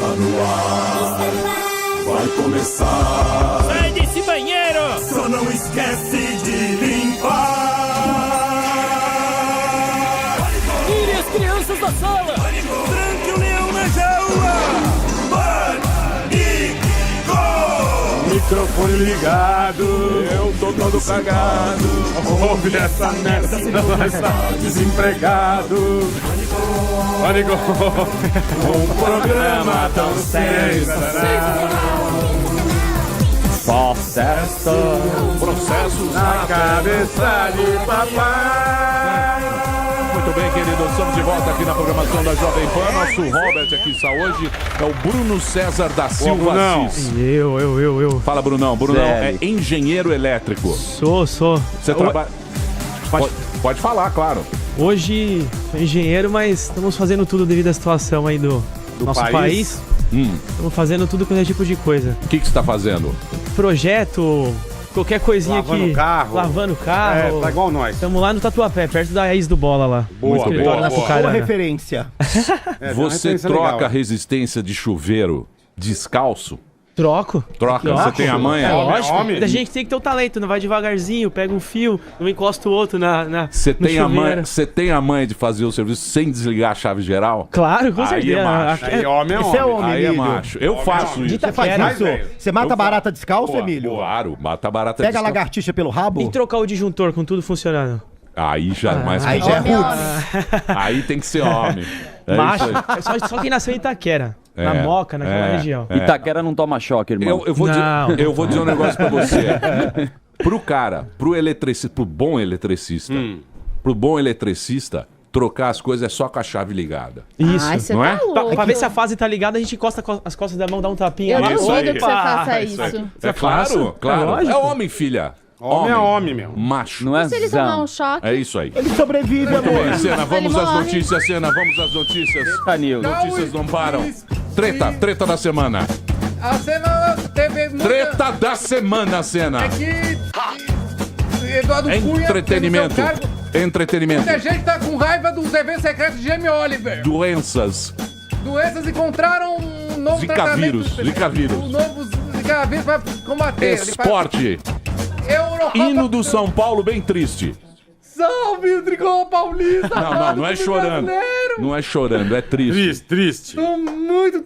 Está no ar, vai começar. Sai desse banheiro! Só não esquece de limpar. Tire as crianças da sala! Tranque o leão na jaula. Pânico! Microfone ligado, eu tô todo cagado. Ouve essa merda, não está desempregado. Pânico! Um programa tão sensacional. Processos na cabeça de papai. Muito bem, queridos, estamos de volta aqui na programação da Jovem Pan. Nosso Robert aqui está hoje, é o Bruno César da Silva Assis. Eu. Fala, Brunão. Brunão é engenheiro elétrico. Sou. Você trabalha... Pode falar, claro. Hoje sou engenheiro, mas estamos fazendo tudo devido à situação aí do nosso país. Estamos fazendo tudo com esse tipo de coisa. O que você está fazendo? Projeto, qualquer coisinha Lavando aqui. carro. Lavando carro. Tá igual nós. Estamos lá no Tatuapé, perto da ex do Bola lá. Boa, no escritório boa, da boa. Apucarana. Boa referência. Você troca a resistência de chuveiro descalço? Troco. Troca? Você tem a manha? Lógico. Homem. A gente tem que ter o talento, não vai devagarzinho, pega um fio, não encosta o outro Você no tem a manha? chuveiro. Você tem a manha de fazer o serviço sem desligar a chave geral? Claro, com Aí certeza. é macho. Aí homem é Esse é homem. homem, Aí é Emílio. macho. Eu faço isso. Você faz Mas, isso? velho, Você mata eu barata descalço, Pô, Emílio? Claro, mata barata Pega a descalço. lagartixa pelo rabo? E trocar o disjuntor com tudo funcionando. Aí já é mais Aí já é complicado. roots. Aí tem que ser homem. É Macho, isso aí. só quem nasceu em Itaquera, na É, Moca, naquela região. Itaquera não toma choque, irmão. Eu vou Não. eu vou dizer um negócio pra você. Pro cara, pro bom eletricista, pro bom eletricista, trocar as coisas é só com a chave ligada. Isso. Ai, você não tá é? louco. Pra ver se a fase tá ligada, a gente encosta as costas da mão, dá um tapinha. Eu lá. Isso duvido aí. que você faça Isso isso. aí. Você É claro, faça? claro. É lógico. É homem, filha. Homem é homem, meu. Macho. Não é Se ele tomar um choque, É isso aí. Ele sobrevive, Muito amor. bem, Cena, vamos Ele às morre. notícias, Cena, vamos às notícias. Eita, Nildo. Notícias não param. Treta da semana. A semana teve muita... Treta da semana, Cena. que Eduardo Cunha... Entretenimento. pelo seu cargo, Entretenimento. muita gente tá com raiva dos eventos secretos de Jamie Oliver. Doenças. Doenças encontraram um novo Zika tratamento. vírus, Zika vírus. Um novo Zika vírus pra combater. Esporte. Eurocopa... Hino do São Paulo bem triste. Salve o Tricolor Paulista! Não é chorando. Brasileiro. Não é chorando, é triste. Triste. Tô muito...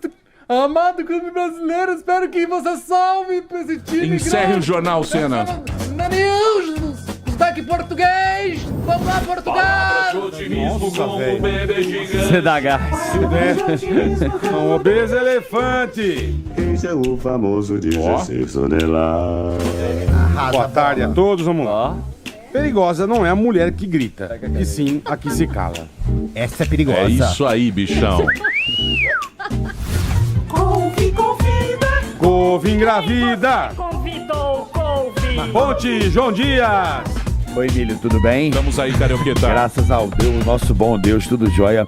Amado clube brasileiro, espero que você salve esse time. Encerre grande. o jornal, Cena. Daniel, sotaque português. Vamos lá, Portugal. Você dá gás. Um obeso elefante. Esse é o famoso 16 toneladas. Boa tarde a todos, vamos lá. Perigosa não é a mulher que grita, e sim a que se cala. Essa é perigosa. É isso aí, bichão. Couve engravida. Ponte João Dias. Oi, Emílio, tudo bem? Estamos aí, Carioqueta. Graças ao Deus, nosso bom Deus, tudo jóia.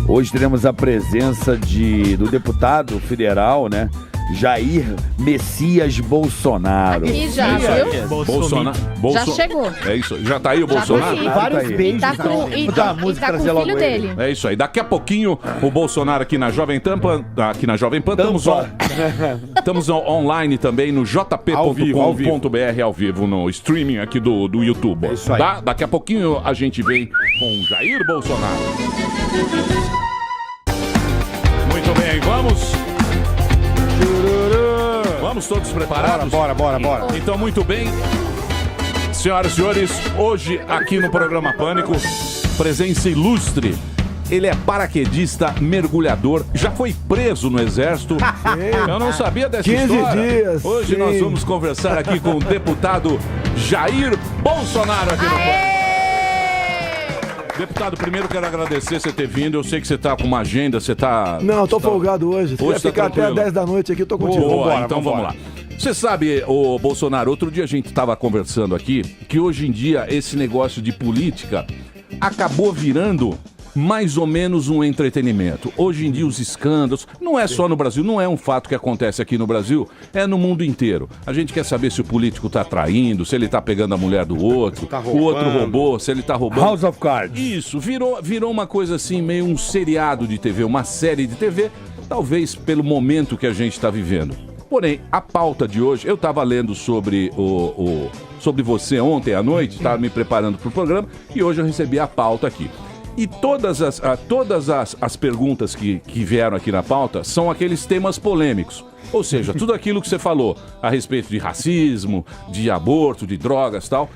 Hoje teremos a presença do deputado federal, né? Jair Messias Bolsonaro. aqui já, viu? Bolsonaro. Já chegou. É isso. Já tá aí o Já Bolsonaro? consegui. Vários aí. beijos. E tá com, e Botar a tá, música, e tá com trazer o logo filho ele. dele. É isso aí. Daqui a pouquinho, o Bolsonaro aqui na Jovem Pan. Estamos online também no Ao vivo. jp.com.br ao vivo no streaming aqui do YouTube. É isso aí. Tá? Daqui a pouquinho a gente vem com Jair Bolsonaro. Muito bem, vamos. Vamos todos preparados? Bora. Então, muito bem. Senhoras e senhores, hoje aqui no programa Pânico, presença ilustre. Ele é paraquedista, mergulhador, já foi preso no exército. Eu não sabia dessa 15 história. dias, Hoje sim. nós vamos conversar aqui com o deputado Jair Bolsonaro aqui no Pânico. Deputado, primeiro quero agradecer você ter vindo. Eu sei que você tá com uma agenda, você tá... Não, tô folgado hoje. Se Hoje quiser tá ficar até tranquilo. 10 da noite aqui, eu tô contigo. Boa, Vambora, então vamos vambora. lá. Você sabe, ô Bolsonaro, outro dia a gente estava conversando aqui que hoje em dia esse negócio de política acabou virando mais ou menos um entretenimento. Hoje em dia os escândalos, não é só no Brasil, não é um fato que acontece aqui no Brasil, é no mundo inteiro. A gente quer saber se o político tá traindo, se ele tá pegando a mulher do outro, Tá o outro roubando. roubou, se ele tá roubando. House of Cards. Isso, virou uma coisa assim, meio um seriado de TV, uma série de TV, talvez pelo momento que a gente está vivendo. Porém, a pauta de hoje, eu estava lendo sobre sobre você ontem à noite, estava me preparando para o programa, e hoje eu recebi a pauta aqui. E todas as perguntas que vieram aqui na pauta são aqueles temas polêmicos. Ou seja, tudo aquilo que você falou a respeito de racismo, de aborto, de drogas e tal.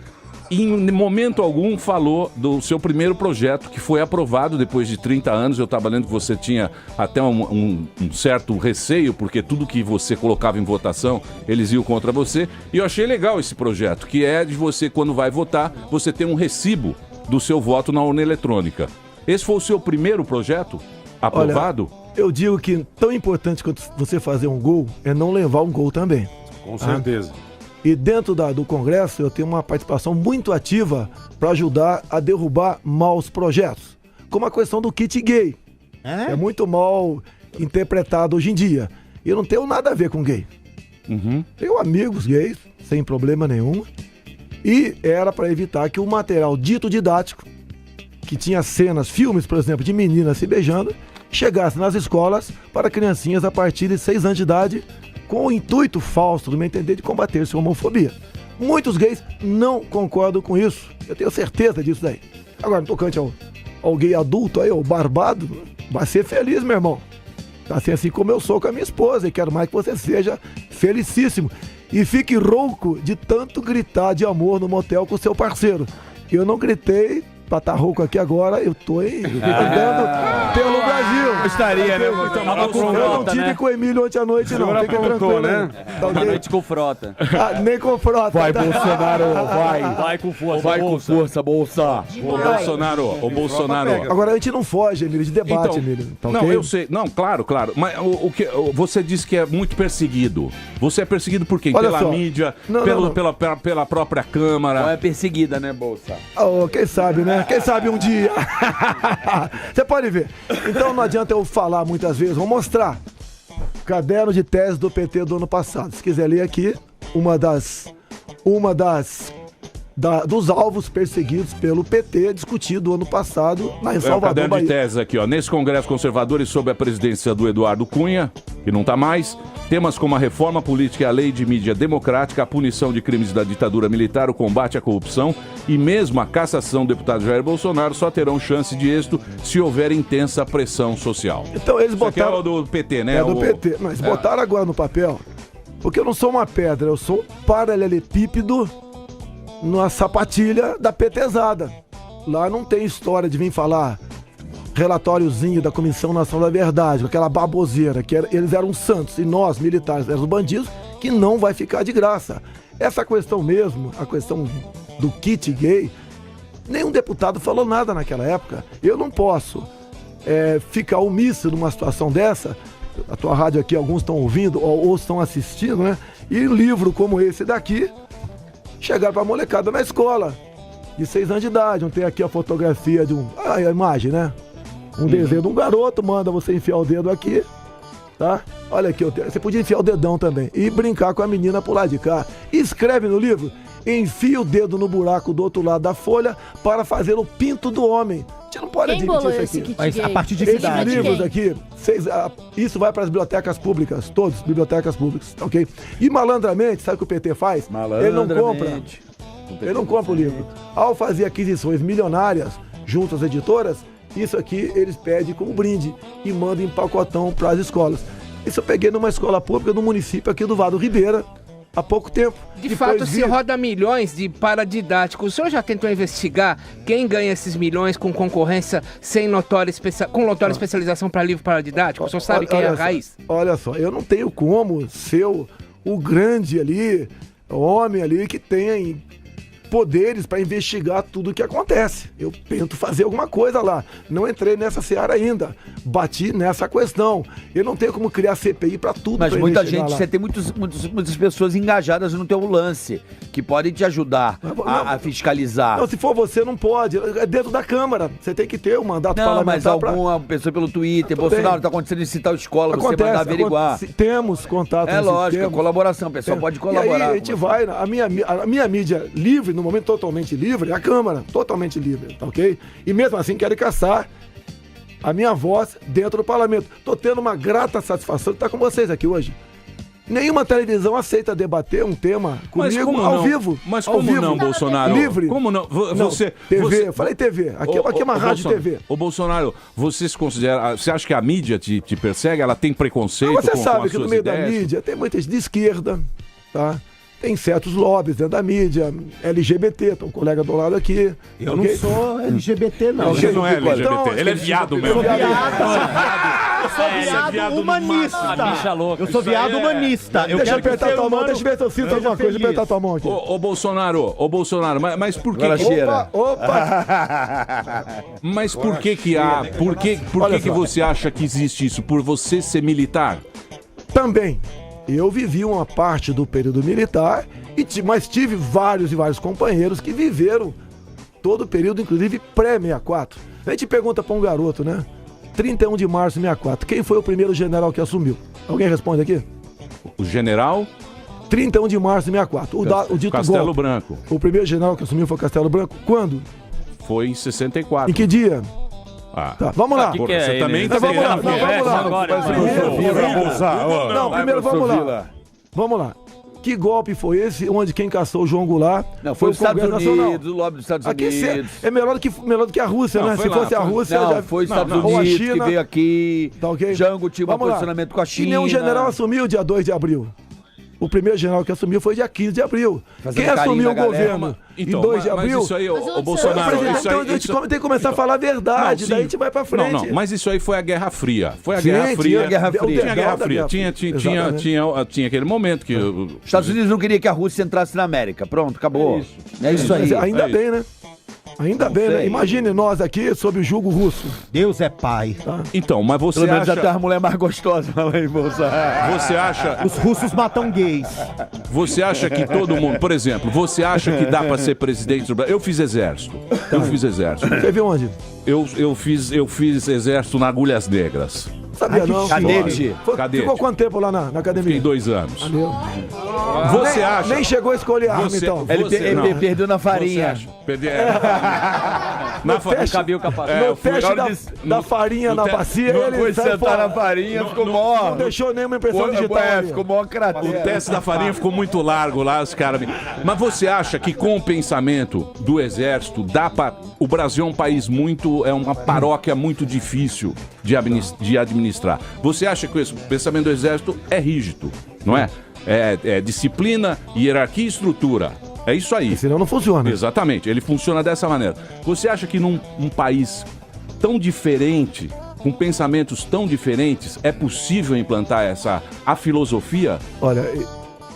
E em momento algum falou do seu primeiro projeto, que foi aprovado depois de 30 anos. Eu estava lendo que você tinha até um certo receio, porque tudo que você colocava em votação, eles iam contra você. E eu achei legal esse projeto, que é de você, quando vai votar, você ter um recibo do seu voto na urna eletrônica. Esse foi o seu primeiro projeto aprovado? Olha, eu digo que tão importante quanto você fazer um gol é não levar um gol também. Com certeza. E dentro do Congresso eu tenho uma participação muito ativa para ajudar a derrubar maus projetos. Como a questão do kit gay. É muito mal interpretado hoje em dia. E eu não tenho nada a ver com gay. Tenho amigos gays, sem problema nenhum. E era para evitar que o material dito didático, que tinha cenas, filmes, por exemplo, de meninas se beijando, chegasse nas escolas para criancinhas a partir de 6 anos de idade, com o intuito falso, do meu entender, de combater essa homofobia. Muitos gays não concordam com isso. Eu tenho certeza disso daí. Agora, no tocante ao gay adulto aí, o barbado, vai ser feliz, meu irmão. Tá assim como eu sou com a minha esposa, e quero mais que você seja felicíssimo. E fique rouco de tanto gritar de amor no motel com o seu parceiro. Eu não gritei pra estar rouco aqui agora, eu tô andando pelo Brasil. Gostaria, né? Eu não tive com o Emílio ontem à noite, não. Fica tranquilo, né? Tá okay? Noite com frota. Nem com frota. Vai, Bolsonaro, vai. Vai com força, vai com força, Bolsa. Ô, Bolsonaro. Agora a gente não foge, Emílio, de debate, então, Emílio. Tá não, okay? eu sei. Não, claro. Mas você disse que é muito perseguido. Você é perseguido por quem? Olha pela só. mídia, Não. Pela própria Câmara. Não é perseguida, né, Bolsa? Oh, quem sabe, né? Quem sabe um dia. Você pode ver. Então não adianta eu falar muitas vezes. Vou mostrar. Caderno de tese do PT do ano passado. Se quiser ler aqui, dos alvos perseguidos pelo PT discutido ano passado em Salvador, Caderno Bahia. de tese aqui, ó. Nesse Congresso Conservador e sob a presidência do Eduardo Cunha, que não tá mais, temas como a reforma política e a lei de mídia democrática, a punição de crimes da ditadura militar, o combate à corrupção e mesmo a cassação do deputado Jair Bolsonaro só terão chance de êxito se houver intensa pressão social. Então eles botaram... Isso aqui é o do PT, né? É do PT. Mas botaram agora no papel, porque eu não sou uma pedra, eu sou um paralelepípedo numa sapatilha da PTzada. Lá não tem história de vir falar relatóriozinho da Comissão Nacional da Verdade, com aquela baboseira, que eles eram santos e nós, militares, éramos bandidos, que não vai ficar de graça. Essa questão mesmo, a questão do kit gay, nenhum deputado falou nada naquela época. Eu não posso ficar omisso numa situação dessa. A tua rádio aqui, alguns estão ouvindo ou estão assistindo, né? E livro como esse daqui, chegaram pra molecada na escola, de 6 anos de idade. Não tem aqui a fotografia de a imagem, né? Um desenho de um garoto, manda você enfiar o dedo aqui, tá? Olha aqui, você podia enfiar o dedão também e brincar com a menina por lá de cá. E escreve no livro, enfia o dedo no buraco do outro lado da folha para fazer o pinto do homem. A gente não pode admitir isso aqui. Mas a partir de que Esses livros aqui, isso vai para as bibliotecas públicas, todas bibliotecas públicas, ok? E malandramente, sabe o que o PT faz? Ele não compra. Ele não compra o livro. Ao fazer aquisições milionárias junto às editoras, isso aqui eles pedem como brinde e mandam em pacotão para as escolas. Isso eu peguei numa escola pública do município aqui do Vado Ribeira, há pouco tempo. De fato, se roda milhões de paradidáticos. O senhor já tentou investigar quem ganha esses milhões com concorrência sem com notória especialização para livro paradidático? O senhor sabe quem é a raiz? Olha só, eu não tenho como ser o grande ali, o homem ali que tenha poderes para investigar tudo o que acontece. Eu tento fazer alguma coisa lá. Não entrei nessa seara ainda. Bati nessa questão. Eu não tenho como criar CPI para tudo. Mas muita gente, você tem muitas pessoas engajadas no teu lance, que podem te ajudar a fiscalizar. Não, se for você, não pode. É dentro da Câmara. Você tem que ter um mandato parlamentar. Mas alguma pessoa pelo Twitter, Bolsonaro, tá acontecendo isso em tal escola, você mandar averiguar. Temos contato. É lógico, colaboração, a pessoa pode colaborar. E aí a gente vai, a minha mídia livre, no momento totalmente livre, é a Câmara, totalmente livre, tá ok? E mesmo assim querem caçar a minha voz dentro do parlamento. Tô tendo uma grata satisfação de estar com vocês aqui hoje. Nenhuma televisão aceita debater um tema comigo ao vivo. Mas ao como vivo. não, Bolsonaro? Livre. Como não? Você, TV, você... eu falei TV. Aqui é uma rádio TV. Ô, Bolsonaro, você se considera... Você acha que a mídia te persegue? Ela tem preconceito Você com sabe as que no suas meio ideias? da mídia tem muita gente de esquerda, tá? Tem certos lobbies dentro da mídia, LGBT, tem um colega do lado aqui. Eu não sou LGBT, não. Você não é LGBT, Então, ele é viado mesmo. Eu sou viado humanista. bicha louca. Eu sou viado humanista. Eu Deixa eu quero que o apertar ser tua mão, humano deixa eu ver se eu sinto alguma coisa. Deixa eu apertar tua mão aqui. Ô, Bolsonaro, mas por que... Agora cheira. Opa! Mas por que que há... Por que você acha que existe isso? Por você ser militar? Também. Eu vivi uma parte do período militar, mas tive vários e vários companheiros que viveram todo o período, inclusive pré-64. A gente pergunta para um garoto, né? 31 de março de 64, quem foi o primeiro general que assumiu? Alguém responde aqui? O general... 31 de março de 64, o dito Castelo golpe. Branco. O primeiro general que assumiu foi Castelo Branco. Quando? Foi em 64. Em que dia? Ah. Tá, vamos lá. Porra, você também... Então, vamos lá, vamos lá. Agora, Não, primeiro vamos lá. Vamos lá. Que golpe foi esse onde quem caçou o João Goulart Foi o os Estados Congresso Unidos, Nacional? o lobby dos Estados Aqui Unidos. é melhor do que a Rússia, Não, né? foi Se lá, fosse a foi- Rússia, Não, já... foi os Estados ou a Unidos China. que veio aqui. Tá ok? Jango tinha um Vamos lá. posicionamento com a E China. nenhum general assumiu dia 2 de abril. O primeiro general que assumiu foi dia 15 de abril. Fazendo Quem carinho assumiu na o galera. governo Então, em 2 de abril... Mas isso aí, Mas ô o Bolsonaro... senhor- Isso aí, Então a gente tem que começar a falar a verdade, Não, daí a sim. gente vai pra frente. Não, mas isso aí foi a Guerra Fria. Foi a Sim, Guerra Fria. tinha a Guerra Fria. Tinha a Guerra Da Fria. Guerra Fria. Tinha aquele momento que... Os Estados Unidos não queria que a Rússia entrasse na América. Pronto, acabou. É isso aí. Mas ainda É isso. bem, né? Ainda bem, né? sei. Imagine nós aqui sob o jugo russo. Deus é pai. Então, mas você Pelo menos acha... até a mulher mais gostosa lá em Bolsonaro. Você acha... Os russos matam gays. Você acha que todo mundo... Por exemplo, você acha que dá pra ser presidente do Brasil? Eu fiz exército. Você viu onde? Eu fiz exército na Agulhas Negras. Sabia não. Cadete. Cadete. Ficou quanto tempo lá na academia? Fiquei 2 anos. Valeu. Você nem, acha... Nem chegou a escolher a arma, Você- então. Ele- não. Perdeu na Você farinha. acha? Na farinha. Cabia o capacete. No teste da farinha na bacia, ele Foi sai sentar fora. na farinha, ficou Não mó. deixou nenhuma impressão digital ali. Ficou mó O cratera. teste da farinha ficou muito largo lá, os caras. Mas você acha que com o pensamento do exército dá pra. O Brasil é um país muito. É uma paróquia muito difícil de administrar. Você acha que esse pensamento do exército é rígido, não é? É disciplina, hierarquia e estrutura. É isso aí. Senão não funciona. Exatamente, ele funciona dessa maneira. Você acha que num país tão diferente, com pensamentos tão diferentes, é possível implantar a filosofia? Olha,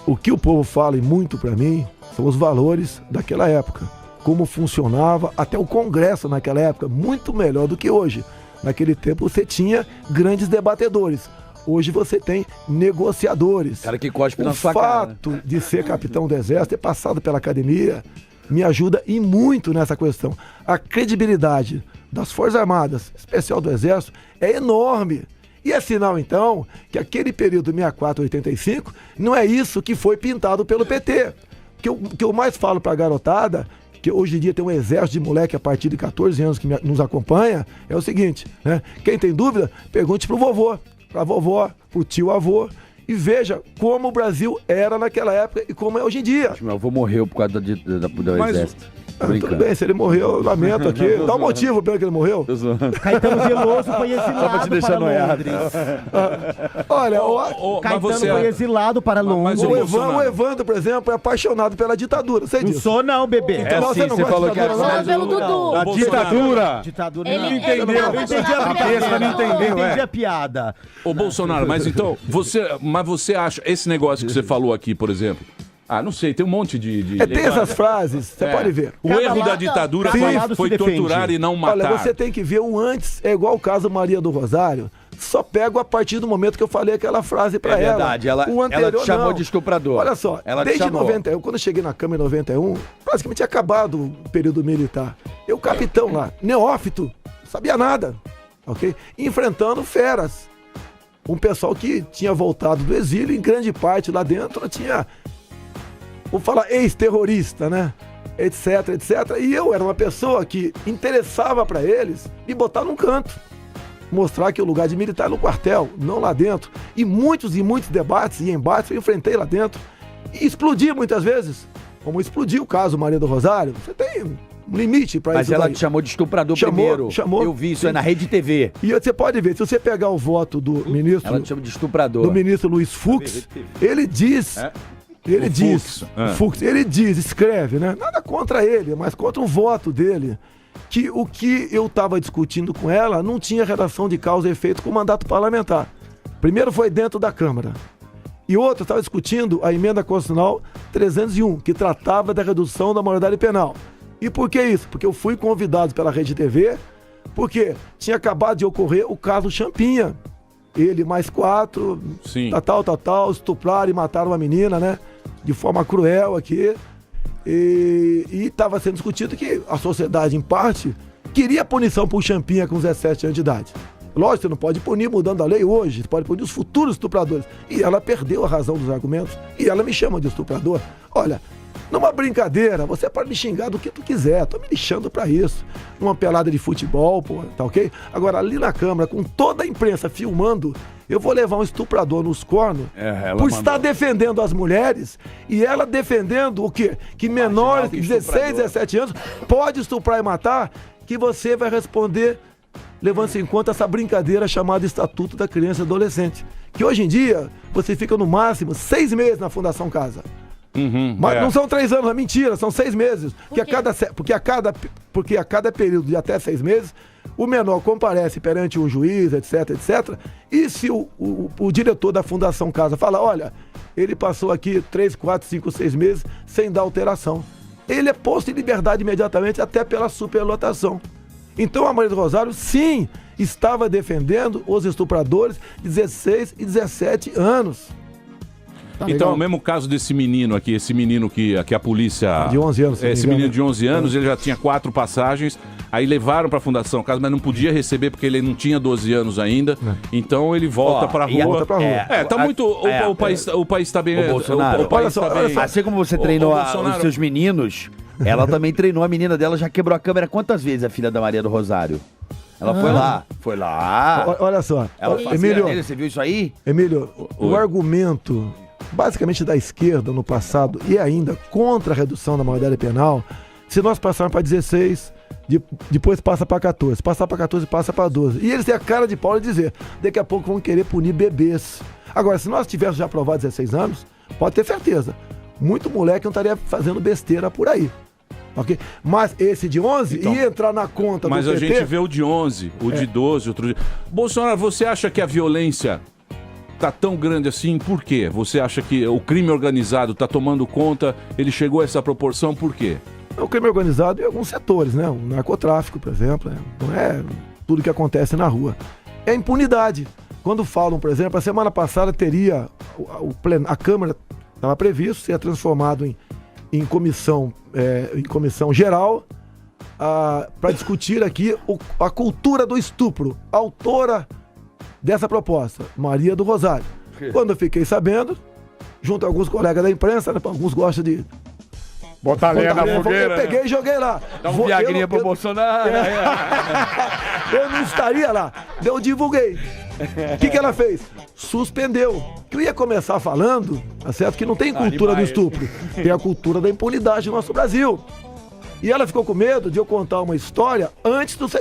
o que o povo fala e muito pra mim são os valores daquela época. Como funcionava até o Congresso naquela época, muito melhor do que hoje. Naquele tempo você tinha grandes debatedores. Hoje você tem negociadores. Cara que cospe O na sua cara. fato de ser capitão do exército, ter passado pela academia, me ajuda e muito nessa questão. A credibilidade das Forças Armadas, especial do Exército, é enorme. E é sinal, então, que aquele período 64 a 85 não é isso que foi pintado pelo PT. Que eu mais falo pra garotada, que hoje em dia tem um exército de moleque a partir de 14 anos que nos acompanha, é o seguinte, né? Quem tem dúvida, pergunte pro vovô, pra vovó, pro tio-avô, e veja como o Brasil era naquela época e como é hoje em dia. Meu avô morreu por causa do Mas- exército. Tudo bem, se ele morreu, eu lamento aqui. Dá um motivo pelo que ele morreu. Caetano Veloso foi Só pra te exilado deixar para noiado. Londres. Olha, Mas Caetano você... foi exilado para Mas Londres. o Evandro, por exemplo, é apaixonado pela ditadura. Sei Não disso. sou não, bebê. Então, você não gosta de ditadura, Só não? pelo Dudu. A ditadura. Ditadura Ele- não. ele Entendeu? tá Não entendi a apaixonado cabeça, pelo não Dudu. entendeu, Entendi é. a piada. Ô Bolsonaro, mas então, você acha, esse negócio que você falou aqui, por exemplo, não sei, tem um monte de... Tem essas frases, você pode ver. O Cada erro da lado- ditadura cada foi, lado foi se defende. torturar e não matar. Olha, você tem que ver um antes, é igual o caso Maria do Rosário, só pego a partir do momento que eu falei aquela frase pra ela. É verdade, ela te chamou não. de estuprador. Olha só, Ela te desde chamou. 91, quando eu cheguei na Câmara em 91, praticamente tinha acabado o período militar. Eu, capitão lá, neófito, não sabia nada, ok? Enfrentando feras. Um pessoal que tinha voltado do exílio, em grande parte lá dentro tinha, vou falar, ex-terrorista, né? Etc, etc. E eu era uma pessoa que interessava pra eles me botar num canto. mostrar que o lugar de militar é no quartel, não lá dentro. E muitos debates e embates eu enfrentei lá dentro. E explodi muitas vezes. Como explodiu o caso Maria do Rosário. Você tem um limite pra isso. Mas ela te chamou de estuprador primeiro. Chamou. Eu vi isso aí na Rede TV. E você pode ver, se você pegar o voto do ministro... Ela te chama de estuprador. Do ministro Luiz Fux, ele diz... Ele diz, escreve, né? Nada contra ele, mas contra o voto dele. Que o que eu estava discutindo com ela não tinha relação de causa e efeito com o mandato parlamentar. Primeiro foi dentro da Câmara. E outro, estava discutindo a emenda constitucional 301, que tratava da redução da maioridade penal. E por que isso? Porque eu fui convidado pela Rede TV, porque tinha acabado de ocorrer o caso Champinha. Ele mais 4, tal, estupraram e mataram uma menina, né? De forma cruel aqui. E estava sendo discutido que a sociedade, em parte, queria punição por Champinha com 17 anos de idade. Lógico, você não pode punir mudando a lei hoje, você pode punir os futuros estupradores. E ela perdeu a razão dos argumentos e ela me chama de estuprador. Olha, numa brincadeira, você pode me xingar do que tu quiser, tô me lixando pra isso. Numa pelada de futebol, pô, tá ok? Agora, ali na Câmara, com toda a imprensa filmando, eu vou levar um estuprador nos cornos por estar defendendo as mulheres e ela defendendo o quê? Que menores de 16, 17 anos pode estuprar e matar, que você vai responder levando-se em conta essa brincadeira chamada Estatuto da Criança e Adolescente. Que hoje em dia, você fica no máximo 6 meses na Fundação Casa. Mas não são 3 anos, é mentira, são 6 meses. Porque a cada período de até 6 meses, o menor comparece perante um juiz, etc. E se o diretor da Fundação Casa fala, olha, ele passou aqui 3, 4, 5, 6 meses sem dar alteração, ele é posto em liberdade imediatamente, até pela superlotação. Então a Maria do Rosário, sim, estava defendendo os estupradores de 16 e 17 anos. Tá então, legal? o mesmo caso desse menino aqui, esse menino que a polícia... De 11 anos. Esse menino de 11 anos, ele já tinha 4 passagens, aí levaram pra Fundação Casa, mas não podia receber porque ele não tinha 12 anos ainda, então ele volta pra rua. Tá muito... O país tá bem... O Bolsonaro, assim como você treinou os seus meninos, ela também treinou a menina dela, já quebrou a câmera quantas vezes, a filha da Maria do Rosário? Ela foi lá. Olha só. Emílio, você viu isso aí? Emílio, o argumento... basicamente da esquerda no passado e ainda contra a redução da maioridade penal, se nós passarmos para 16, depois passa para 14, passar para 14 passa para 12. E eles têm a cara de pau de dizer, daqui a pouco vão querer punir bebês. Agora, se nós tivéssemos já aprovado 16 anos, pode ter certeza, muito moleque não estaria fazendo besteira por aí. Okay? Mas esse de 11 ia entrar na conta do PT. Mas a gente vê o de 11, o de 12, outro dia. Bolsonaro, você acha que a violência tá tão grande assim, por quê? Você acha que o crime organizado tá tomando conta, ele chegou a essa proporção, por quê? O crime organizado em alguns setores, né? O narcotráfico, por exemplo, não é tudo que acontece na rua. É a impunidade. Quando falam, por exemplo, a semana passada teria, a Câmara estava previsto ser transformado em comissão geral para discutir aqui a cultura do estupro. A autora dessa proposta, Maria do Rosário. Quando eu fiquei sabendo, junto a alguns colegas da imprensa, né, alguns gostam de botar lenha na fogueira. Eu peguei e joguei lá. Dá um viagrinha pro Bolsonaro. Eu não estaria lá. Eu divulguei. O que ela fez? Suspendeu. Que eu ia começar falando, tá certo? Que não tem cultura do estupro. Tem a cultura da impunidade no nosso Brasil. E ela ficou com medo de eu contar uma história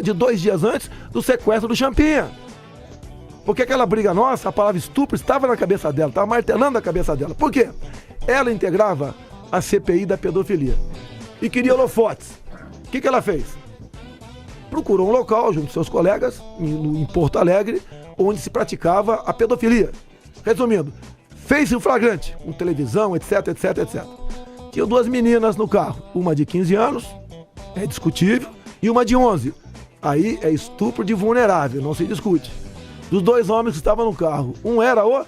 de 2 dias antes do sequestro do Champinha. Porque aquela briga nossa, a palavra estupro estava na cabeça dela, estava martelando a cabeça dela. Por quê? Ela integrava a CPI da pedofilia e queria holofotes. O que ela fez? Procurou um local junto com seus colegas, em Porto Alegre, onde se praticava a pedofilia. Resumindo, fez um flagrante, com televisão, etc. Tinha 2 meninas no carro, uma de 15 anos, é discutível, e uma de 11. Aí é estupro de vulnerável, não se discute. Dos 2 homens que estavam no carro, um era o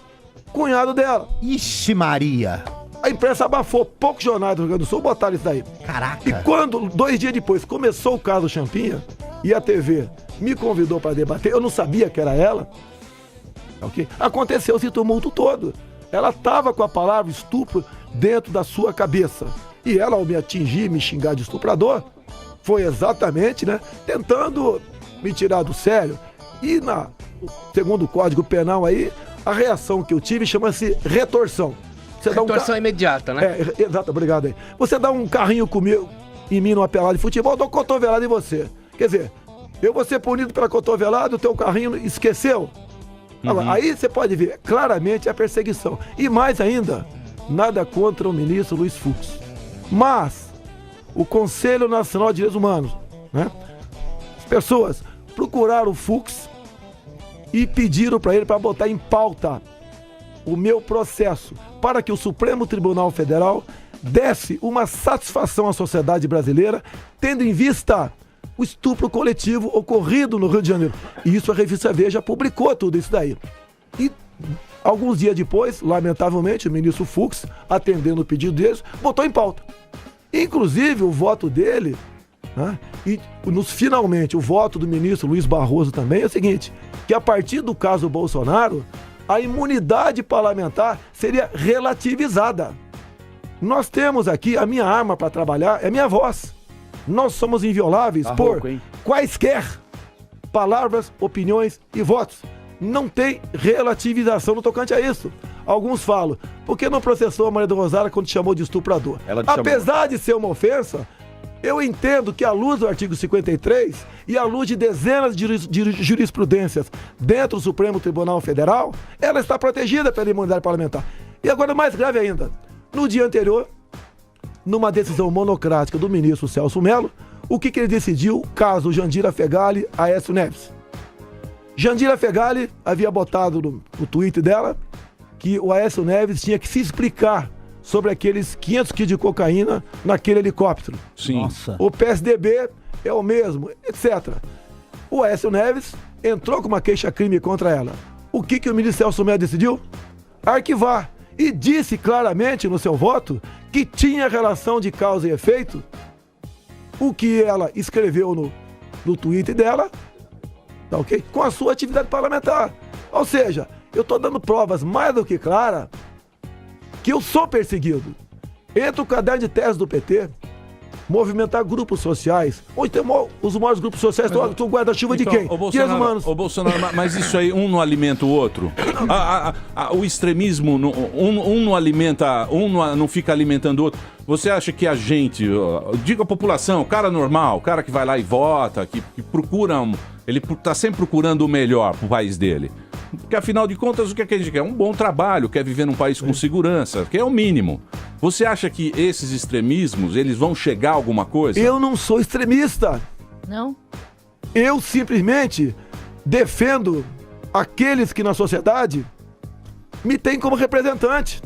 cunhado dela. Ixi Maria! A imprensa abafou, poucos jornais do Rio Grande do Sul botaram isso daí. Caraca! E quando, 2 dias depois, começou o caso Champinha, e a TV me convidou para debater, eu não sabia que era ela, okay? Aconteceu esse tumulto todo. Ela estava com a palavra estupro dentro da sua cabeça. E ela, ao me atingir, me xingar de estuprador, foi exatamente, né, tentando me tirar do sério. E segundo o Código Penal aí, a reação que eu tive chama-se retorção. Você Retorção imediata, né? Exato, obrigado aí. Você dá um carrinho comigo em mim numa pelada de futebol, eu dou cotovelada em você. Quer dizer, eu vou ser punido pela cotovelada, o teu carrinho esqueceu. Agora, aí você pode ver claramente a perseguição. E mais ainda, nada contra o ministro Luiz Fux. Mas o Conselho Nacional de Direitos Humanos, né? As pessoas procuraram o Fux e pediram para ele para botar em pauta o meu processo para que o Supremo Tribunal Federal desse uma satisfação à sociedade brasileira, tendo em vista o estupro coletivo ocorrido no Rio de Janeiro. E isso a revista Veja publicou tudo isso daí. E alguns dias depois, lamentavelmente, o ministro Fux, atendendo o pedido deles, botou em pauta. Inclusive, o voto dele, né, e finalmente o voto do ministro Luiz Barroso também é o seguinte, que a partir do caso Bolsonaro, a imunidade parlamentar seria relativizada. Nós temos aqui, a minha arma para trabalhar é a minha voz. Nós somos invioláveis por quaisquer palavras, opiniões e votos. Não tem relativização no tocante a isso. Alguns falam, por que não processou a Maria do Rosário quando te chamou de estuprador? Apesar de ser uma ofensa, eu entendo que à luz do artigo 53 e à luz de dezenas de jurisprudências dentro do Supremo Tribunal Federal, ela está protegida pela imunidade parlamentar. E agora, mais grave ainda, no dia anterior, numa decisão monocrática do ministro Celso Mello, o que ele decidiu? Caso Jandira Fegali, Aécio Neves. Jandira Fegali havia botado no tweet dela que o Aécio Neves tinha que se explicar sobre aqueles 500 quilos de cocaína naquele helicóptero. Sim. Nossa. O PSDB é o mesmo, etc. O Aécio Neves entrou com uma queixa-crime contra ela. O que o ministro Celso Mello decidiu? Arquivar. E disse claramente no seu voto que tinha relação de causa e efeito o que ela escreveu no tweet dela, tá ok? Com a sua atividade parlamentar. Ou seja, eu estou dando provas mais do que claras que eu sou perseguido. Entra o caderno de tese do PT, movimentar grupos sociais. Onde tem os maiores grupos sociais, estão guarda-chuva de quem? Direitos humanos. Ô Bolsonaro, mas isso aí, um não alimenta o outro? O extremismo, um não alimenta, não fica alimentando o outro. Você acha que a gente, diga a população, o cara normal, o cara que vai lá e vota, que procura, ele tá sempre procurando o melhor pro país dele. Porque afinal de contas, o que a gente quer? Um bom trabalho, quer viver num país com segurança, que é o mínimo. Você acha que esses extremismos, eles vão chegar a alguma coisa? Eu não sou extremista. Não? Eu simplesmente defendo aqueles que na sociedade me têm como representante.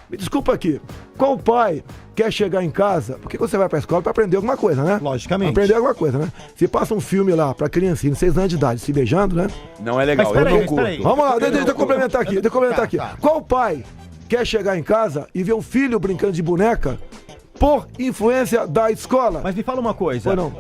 Me desculpa aqui, qual pai quer chegar em casa? Porque você vai pra escola pra aprender alguma coisa, né? Logicamente. Pra aprender alguma coisa, né? Se passa um filme lá pra criancinha de 6 anos de idade se beijando, né? Não é legal, Mas peraí. Vamos lá, deixa eu complementar aqui. Qual pai quer chegar em casa e ver um filho brincando de boneca por influência da escola? Mas me fala uma coisa. Foi não.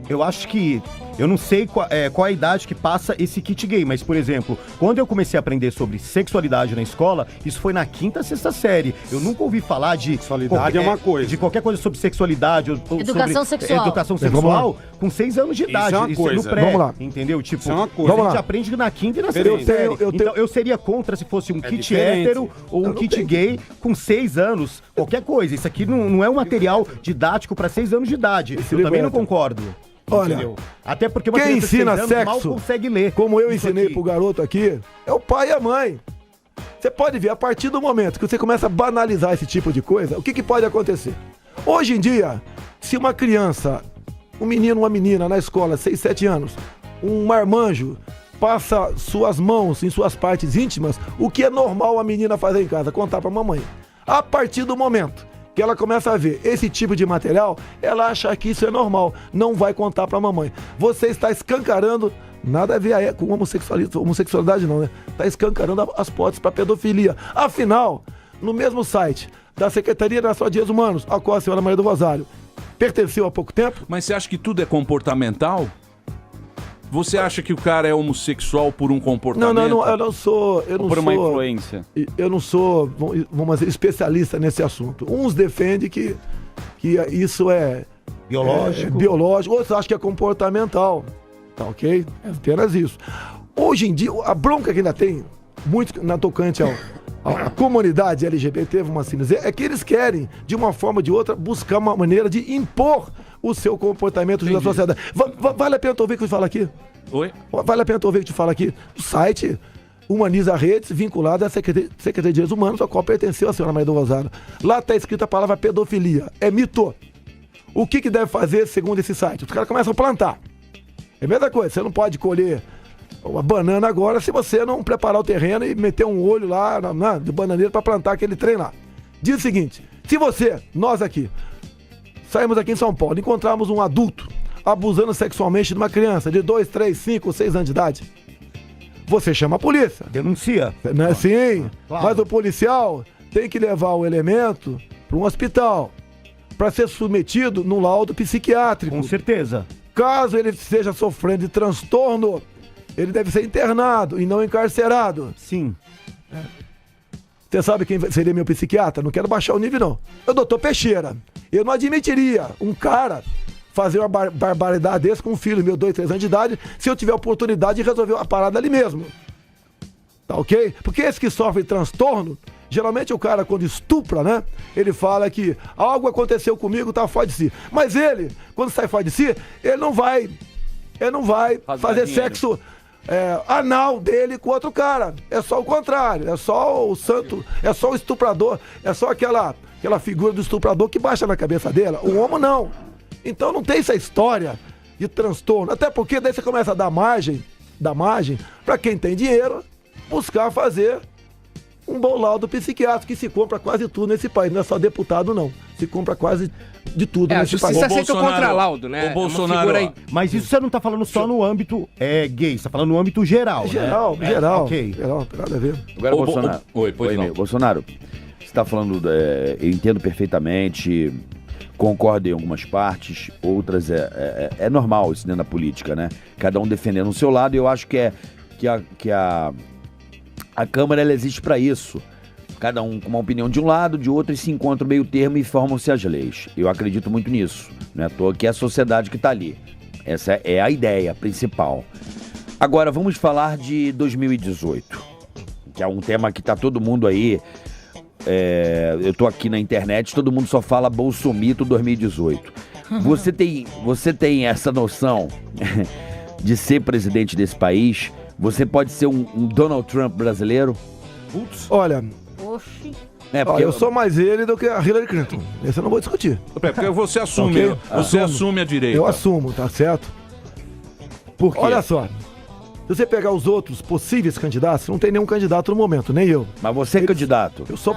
Eu acho que... Eu não sei qual a idade que passa esse kit gay, mas, por exemplo, quando eu comecei a aprender sobre sexualidade na escola, isso foi na 5ª, 6ª série. Eu nunca ouvi falar de... Sexualidade é uma coisa. De qualquer coisa sobre sexualidade ou Educação sobre sexual. Educação sexual com 6 anos de idade. Isso é uma coisa. No pré, Vamos lá. entendeu? Tipo, Isso é uma coisa. a gente Vamos lá. aprende na 5ª e na 6ª Eu série. tenho- Então, eu seria contra se fosse um kit diferente. hétero ou um kit gay com 6 anos. Qualquer coisa. Isso aqui não é um material didático para 6 anos de idade. Eu também não concordo. Olha, Entendeu? Até porque uma quem criança de 6 ensina anos mal sexo, consegue ler. como eu isso ensinei aqui. pro garoto aqui, é o pai e a mãe. Você pode ver, a partir do momento que você começa a banalizar esse tipo de coisa, o que pode acontecer? Hoje em dia, se uma criança, um menino, uma menina na escola, 6, 7 anos, um marmanjo, passa suas mãos em suas partes íntimas, o que é normal a menina fazer em casa? Contar pra mamãe. A partir do momento que ela começa a ver esse tipo de material, ela acha que isso é normal, não vai contar pra mamãe. Você está escancarando, nada a ver com homossexualidade não, né? Está escancarando as portas pra pedofilia. Afinal, no mesmo site da Secretaria Nacional de Direitos Humanos, a qual a senhora Maria do Rosário pertenceu há pouco tempo... Mas você acha que tudo é comportamental? Você acha que o cara é homossexual por um comportamento? Não, eu não sou... Ou por uma influência? Eu não sou, vamos dizer, especialista nesse assunto. Uns defendem que isso é... Biológico. Biológico, outros acham que é comportamental. Tá ok? É apenas isso. Hoje em dia, a bronca que ainda tem, muito na tocante à comunidade LGBT, vamos assim dizer, é que eles querem, de uma forma ou de outra, buscar uma maneira de impor o seu comportamento na sociedade. Vale a pena tu ouvir o que eu te falo aqui? Oi? Vale a pena tu ouvir o que eu te falo aqui? O site Humaniza Redes, vinculado à Secretaria de Direitos Humanos, a qual pertenceu a senhora Maria do Rosário. Lá está escrita a palavra pedofilia. É mito. O que deve fazer segundo esse site? Os caras começam a plantar. É a mesma coisa, você não pode colher uma banana agora se você não preparar o terreno e meter um olho lá de bananeira para plantar aquele trem lá. Diz o seguinte, se nós aqui, saímos aqui em São Paulo, encontramos um adulto abusando sexualmente de uma criança de 2, 3, 5, 6 anos de idade, você chama a polícia. Denuncia. Né? Sim, claro. Mas o policial tem que levar o elemento para um hospital para ser submetido no laudo psiquiátrico. Com certeza. Caso ele esteja sofrendo de transtorno, ele deve ser internado e não encarcerado. Sim. Você sabe quem seria meu psiquiatra? Não quero baixar o nível, não. É o doutor Peixeira. Eu não admitiria um cara fazer uma barbaridade desse com um filho meu, 2, 3 anos de idade, se eu tiver a oportunidade de resolver a parada ali mesmo. Tá ok? Porque esse que sofre transtorno, geralmente o cara, quando estupra, né? Ele fala que algo aconteceu comigo, tá fora de si. Mas ele, quando sai fora de si, ele não vai fazer sexo anal dele com outro cara. É só o contrário. É só o santo, é só o estuprador, é só aquela figura do estuprador que baixa na cabeça dela. O homem não. Então não tem essa história de transtorno. Até porque daí você começa a dar margem para quem tem dinheiro buscar fazer um bom laudo psiquiátrico, que se compra quase tudo nesse país. Não é só deputado, não. Se compra quase de tudo nesse país. A justiça aceita o contralaudo, né? O Bolsonaro... Mas isso você não tá falando só no âmbito gay, você tá falando no âmbito geral, geral, né? Geral, ok. Geral, não tem nada a ver. Agora, Bolsonaro. Oi, pois não. Bolsonaro, você tá falando, eu entendo perfeitamente, concordo em algumas partes, outras é normal isso dentro da política, né? Cada um defendendo o seu lado, e eu acho que a Câmara ela existe para isso. Cada um com uma opinião de um lado, de outro, e se encontra o meio termo e formam-se as leis. Eu acredito muito nisso. Não é à toa que é a sociedade que está ali. Essa é a ideia principal. Agora, vamos falar de 2018, que é um tema que está todo mundo aí... eu tô aqui na internet, todo mundo só fala Bolsomito 2018. Você tem essa noção de ser presidente desse país? Você pode ser um Donald Trump brasileiro? Putz. Olha... Oxi. Porque eu sou mais ele do que a Hillary Clinton. Esse eu não vou discutir. Porque você assume, okay? Você assume a direita. Eu assumo, tá certo? Por quê? Olha só. Se você pegar os outros possíveis candidatos, não tem nenhum candidato no momento, nem eu. Mas você é candidato? Eu sou,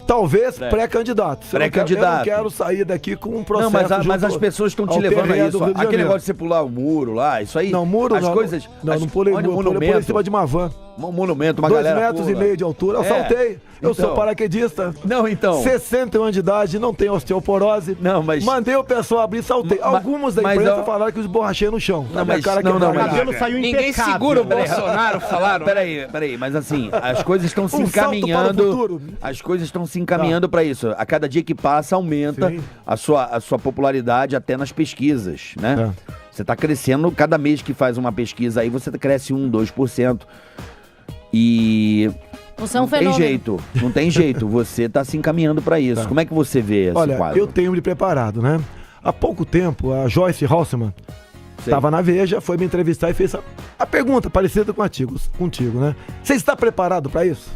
talvez, pré-candidato. Pré-candidato. Eu não quero sair daqui com um processo. Não, mas as pessoas estão te levando a isso. Aquele negócio de você pular o muro lá, isso aí... Não, muro as não. Coisas, não pulei muro, eu pulei em cima de uma van. Um monumento, uma 2 galera metros e meio de altura, eu saltei. Eu sou paraquedista. Não, então. 61 anos de idade, não tenho osteoporose. Não, mas... Mandei o pessoal abrir, saltei. Alguns da imprensa falaram que os borrachei no chão. Não, mas... Ninguém segura o Bolsonaro, falaram. Peraí, mas assim, as coisas estão se encaminhando. As coisas estão se encaminhando pra isso. A cada dia que passa, aumenta a sua popularidade até nas pesquisas, né? Você tá crescendo, cada mês que faz uma pesquisa aí, você cresce 1, 2%. E... Você é um fenômeno. Não tem jeito, você tá se encaminhando pra isso. Como é que você vê esse quadro? Olha, eu tenho me preparado, né? Há pouco tempo, a Joyce Halseman estava na Veja, foi me entrevistar e fez a pergunta parecida contigo, né? Você está preparado pra isso?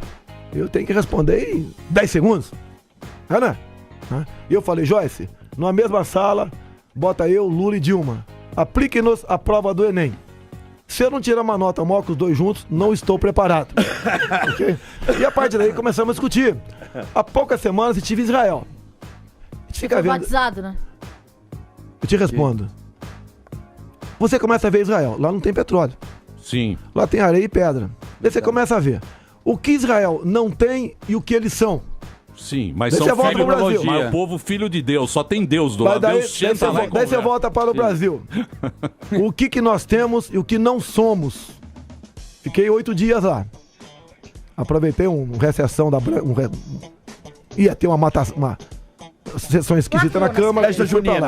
Eu tenho que responder em 10 segundos. Né? E eu falei, Joyce, numa mesma sala, bota eu, Lula e Dilma. Aplique-nos a prova do Enem. Se eu não tirar uma nota maior que os dois juntos, não estou preparado. Okay? E a partir daí começamos a discutir. Há poucas semanas estive em Israel. A gente fica vendo... batizado, né? Eu te respondo. Você começa a ver Israel. Lá não tem petróleo. Sim. Lá tem areia e pedra. Daí você começa a ver o que Israel não tem e o que eles são. Sim, mas são filho Brasil. Mas o povo filho de Deus, só tem Deus do lado. Deus senta lá. Daí você volta para o Brasil. O que nós temos e o que não somos. Fiquei 8 dias lá. Aproveitei uma recessão da... ia ter uma sessão esquisita na Câmara.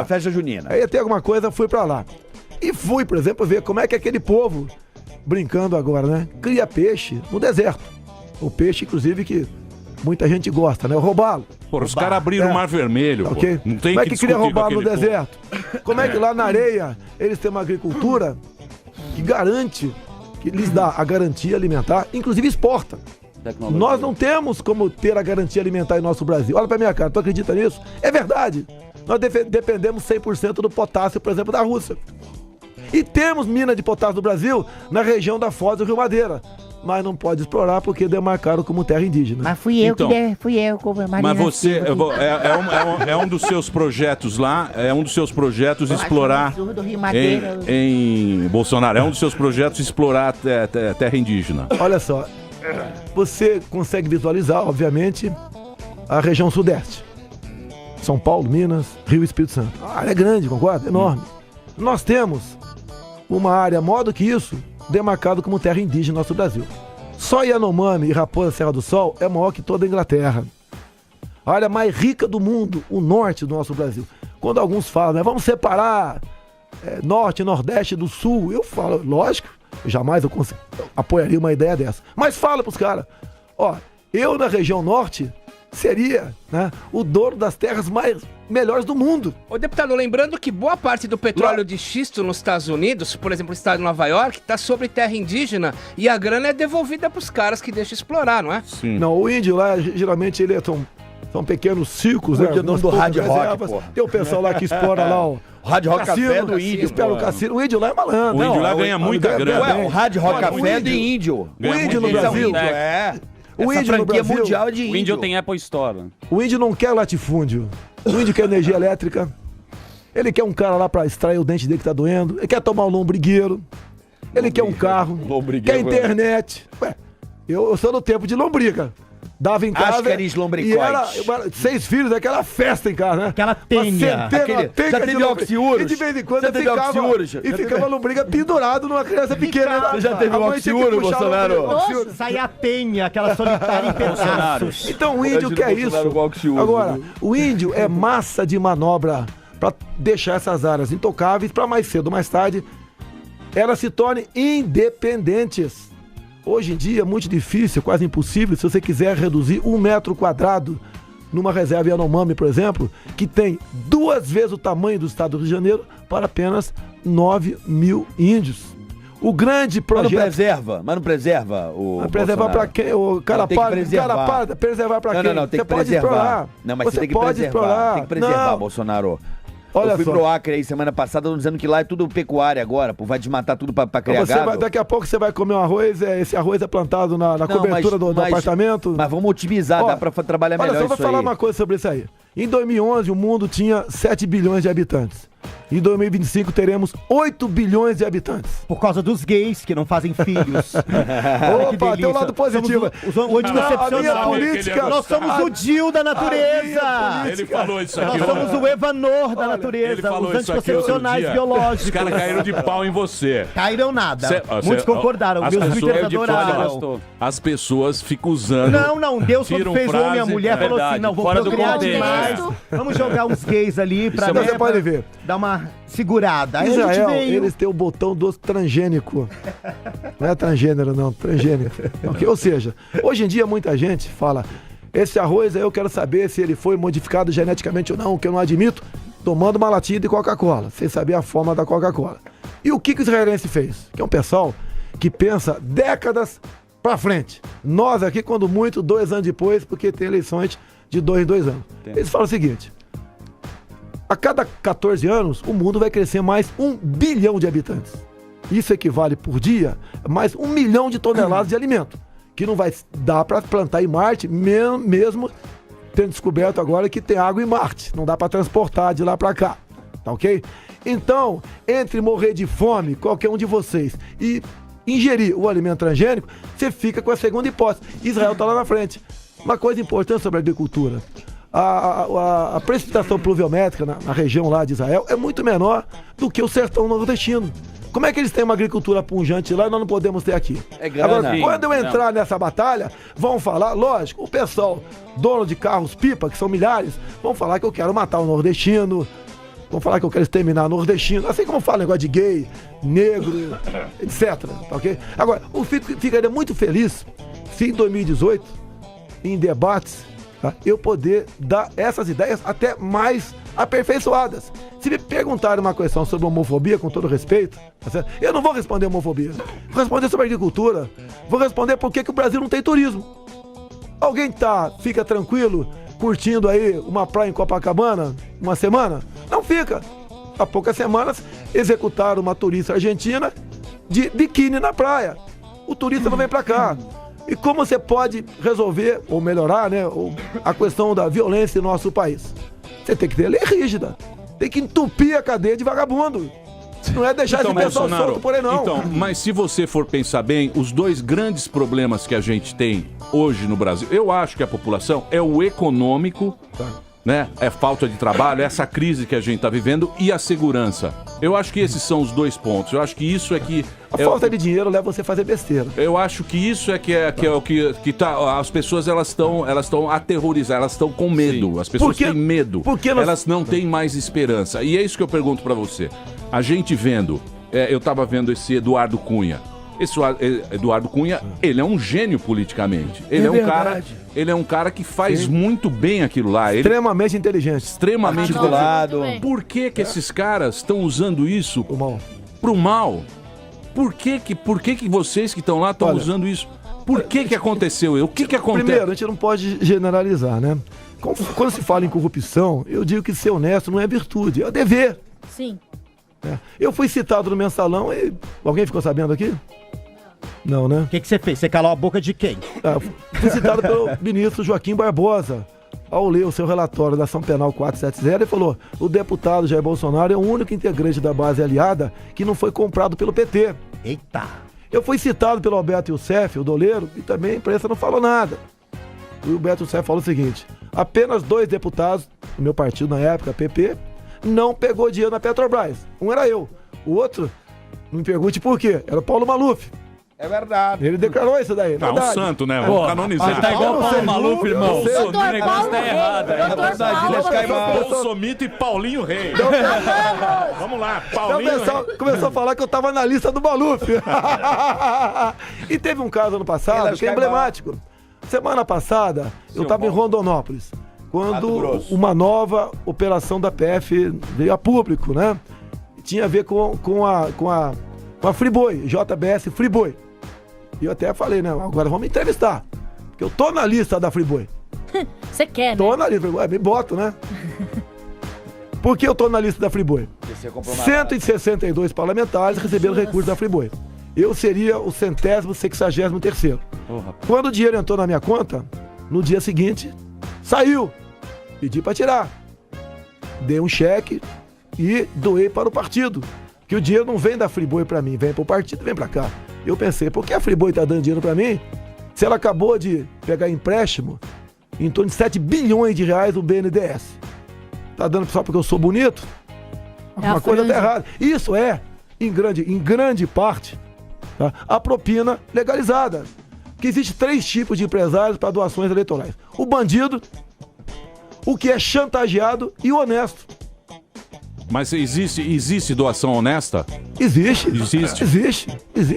Festa junina. Aí ia ter alguma coisa, fui pra lá. E fui, por exemplo, ver como é que aquele povo, brincando agora, né? Cria peixe no deserto. O peixe, inclusive, que muita gente gosta, né? Roubá-lo. Pô, os caras abriram o Mar Vermelho, ok? Não tem como é que queria roubar no povo. deserto? Como é que lá na areia eles têm uma agricultura que garante, que lhes dá a garantia alimentar, inclusive exporta. Nós não temos como ter a garantia alimentar em nosso Brasil. Olha pra minha cara, tu acredita nisso? É verdade. Nós dependemos 100% do potássio, por exemplo, da Rússia. E temos mina de potássio no Brasil na região da Foz do Rio Madeira. Mas não pode explorar porque demarcaram como terra indígena. Mas fui eu Então, mas você, é um dos seus projetos lá, é um dos seus projetos explorar em Bolsonaro, é um dos seus projetos explorar a terra indígena. Olha só, você consegue visualizar, obviamente, a região sudeste. São Paulo, Minas, Rio e Espírito Santo. A área é grande, concorda? Enorme. Nós temos uma área maior do que isso, demarcado como terra indígena no nosso Brasil. Só Yanomami e Raposa Serra do Sol é maior que toda a Inglaterra. A área mais rica do mundo, o norte do nosso Brasil. Quando alguns falam, né, vamos separar norte, nordeste do sul, eu falo, lógico, jamais eu apoiaria uma ideia dessa. Mas fala pros caras, ó, eu na região norte seria, né, o dono das terras melhores do mundo. Ô, deputado, lembrando que boa parte do petróleo de xisto nos Estados Unidos, por exemplo, o estado de Nova York, tá sobre terra indígena e a grana é devolvida pros caras que deixam explorar, não é? Sim. Não, o índio lá, geralmente, são pequenos circos, né? O dono do Hard Rock, pô. Tem o pessoal lá que explora lá o Hard Rock cassino, Café do índio. Espera o cassino. O índio lá é malandro. O índio lá ganha muita grana. Ué, o Hard Rock Café é de índio. O índio no Brasil. O Essa índio no franquia Brasil, mundial é de índio. O índio tem Apple Store. O índio não quer latifúndio. O índio quer energia elétrica. Ele quer um cara lá pra extrair o dente dele que tá doendo. Ele quer tomar um lombrigueiro. Ele quer um carro. Quer internet. Ué, eu sou do tempo de lombriga. Dava em casa. Ascaris E lombricoides. era 6 filhos, aquela festa em casa, né? Aquela tenha. Já teve oxiúros? E de vez em quando Já eu teve ficava, oxiúros? e ficava a lombriga pendurado numa criança pequena. Você já teve A mãe tinha que oxiúro, puxar a Bolsonaro? lombriga. Nossa, saía a tenha, aquela solitária em pedaços. Então o índio quer isso. Agora, o índio é massa de manobra para deixar essas áreas intocáveis para mais cedo ou mais tarde elas se tornem independentes. Hoje em dia é muito difícil, quase impossível, se você quiser reduzir 1 metro quadrado numa reserva Yanomami, por exemplo, que tem 2 vezes o tamanho do estado do Rio de Janeiro, para apenas 9 mil índios. O grande projeto... Mas não preserva o preservar para quem? O cara tem que preservar. Preservar para quem? Não, tem Você que pode preservar. explorar. Não, mas Você você tem que pode preservar. explorar. Tem que preservar, Não. Bolsonaro. Olha eu fui só. pro Acre aí semana passada dizendo que lá é tudo pecuária agora, pô, vai desmatar tudo pra criar gado. Daqui a pouco você vai comer um arroz, esse arroz é plantado na cobertura do apartamento. Mas vamos otimizar, dá pra trabalhar melhor olha, só isso vou falar aí. uma coisa sobre isso aí. Em 2011 o mundo tinha 7 bilhões de habitantes. Em 2025 teremos 8 bilhões de habitantes. Por causa dos gays que não fazem filhos. Olha que Opa, tem um delícia. lado positivo. Somos o anticoncepcional. A minha política... Nós somos o Dil da natureza. Ele falou isso aqui. Nós somos o Evanor da Ele natureza. falou Os isso aqui outro anticoncepcionais dia. biológicos. Os caras caíram de pau em você. Caíram nada. Muitos concordaram. As Meus pessoas- twitters adoraram. As pessoas ficam usando. Não. Deus quando tiram fez homem e a frase, mulher falou assim, não, vou Fora do procriar contexto. demais. Vamos jogar uns gays ali pra Você pode ver. dar uma segurada. Aí a gente Israel, veio. eles têm o botão do transgênico. Não é transgênero, não, transgênico. Ok? Ou seja, hoje em dia muita gente fala, esse arroz aí eu quero saber se ele foi modificado geneticamente ou não, que eu não admito, tomando uma latinha de Coca-Cola, sem saber a forma da Coca-Cola. E o que o israelense fez? Que é um pessoal que pensa décadas pra frente. Nós aqui, quando muito, 2 anos depois, porque tem eleições de 2 em 2 anos. Eles falam o seguinte: a cada 14 anos, o mundo vai crescer mais 1 bilhão de habitantes. Isso equivale por dia a mais 1 milhão de toneladas de alimento, que não vai dar para plantar em Marte, mesmo tendo descoberto agora que tem água em Marte. Não dá para transportar de lá para cá, tá ok? Então, entre morrer de fome, qualquer um de vocês, e ingerir o alimento transgênico, você fica com a segunda hipótese. Israel está lá na frente. Uma coisa importante sobre a agricultura. A precipitação pluviométrica na região lá de Israel é muito menor do que o sertão nordestino. Como é que eles têm uma agricultura punjante lá e nós não podemos ter aqui? É grana. Agora, quando eu entrar nessa batalha, vão falar, lógico, o pessoal, dono de carros pipa, que são milhares, vão falar que eu quero matar o nordestino, vão falar que eu quero exterminar nordestino, assim como fala negócio de gay, negro, etc. Tá ok? Agora, eu ficaria muito feliz se em 2018, em debates, tá, eu poder dar essas ideias até mais aperfeiçoadas. Se me perguntarem uma questão sobre homofobia, com todo respeito, tá certo? Eu não vou responder homofobia. Vou responder sobre agricultura. Vou responder por que o Brasil não tem turismo. Alguém fica tranquilo curtindo aí uma praia em Copacabana uma semana? Não fica. Há poucas semanas executaram uma turista argentina de biquíni na praia. O turista não vem pra cá. E como você pode resolver ou melhorar, né, a questão da violência no nosso país? Você tem que ter lei rígida. Tem que entupir a cadeia de vagabundo. Não é deixar esse pessoal solto por aí, não. Então, mas se você for pensar bem, os dois grandes problemas que a gente tem hoje no Brasil, eu acho que a população é o econômico, né? É falta de trabalho, essa crise que a gente tá vivendo e a segurança. Eu acho que esses são os dois pontos. Eu acho que isso é que... A falta de dinheiro leva você a fazer besteira. Eu acho que isso é o que tá... As pessoas, elas estão aterrorizadas, elas estão com medo. Sim. As pessoas têm medo. Elas não têm mais esperança. E é isso que eu pergunto pra você. A gente vendo... eu tava vendo esse Eduardo Cunha. Esse Eduardo Cunha, ele é um gênio politicamente. Ele é um cara que faz muito bem aquilo lá. Extremamente inteligente. Extremamente articulado. Por que esses caras estão usando isso pro mal? Por que vocês que estão lá estão usando isso? Por que aconteceu? O que acontece? Primeiro, a gente não pode generalizar, né? Quando se fala em corrupção, eu digo que ser honesto não é virtude, é dever. Sim. Eu fui citado no Mensalão e... Alguém ficou sabendo aqui? Não, né? O que você fez? Você calou a boca de quem? Fui citado pelo ministro Joaquim Barbosa. Ao ler o seu relatório da ação penal 470, ele falou: o deputado Jair Bolsonaro é o único integrante da base aliada que não foi comprado pelo PT. Eita! Eu fui citado pelo Alberto Youssef, o doleiro, e também a imprensa não falou nada. O Alberto Youssef falou o seguinte: apenas 2 deputados do meu partido na época, PP, não pegou dinheiro na Petrobras. Um era eu. O outro, não me pergunte por quê, era o Paulo Maluf. É verdade. Ele declarou isso daí. Tá um santo, né? Vamos canonizar. Tá igual o Paulo Maluf, irmão. Doutor O negócio tá errado. É verdade. Bolsomito e Paulinho Rei. Vamos lá, Então, Paulinho o pessoal começou a falar que eu tava na lista do Maluf. E teve um caso ano passado que é emblemático. Semana passada, eu tava em Rondonópolis, quando uma nova operação da PF veio a público, né? Tinha a ver com a Friboi, JBS Friboi. E eu até falei, né? Agora vamos me entrevistar. Porque eu tô na lista da Friboi. Você quer, né? Tô na lista, me boto, né? Por que eu tô na lista da Friboi? 162 parlamentares receberam recurso da Friboi. Eu seria o 163º. Quando o dinheiro entrou na minha conta, no dia seguinte, saiu. Pedi pra tirar. Dei um cheque e doei para o partido. Que o dinheiro não vem da Friboi pra mim, vem pro partido, vem pra cá. Eu pensei, por que a Friboi tá dando dinheiro pra mim? Se ela acabou de pegar empréstimo em torno de 7 bilhões de reais do BNDES. Tá dando só porque eu sou bonito? Uma coisa tá errada. Isso é, em grande parte, tá, a propina legalizada. Que existe 3 tipos de empresários para doações eleitorais. O bandido, o que é chantageado e o honesto. Mas existe doação honesta? Existe.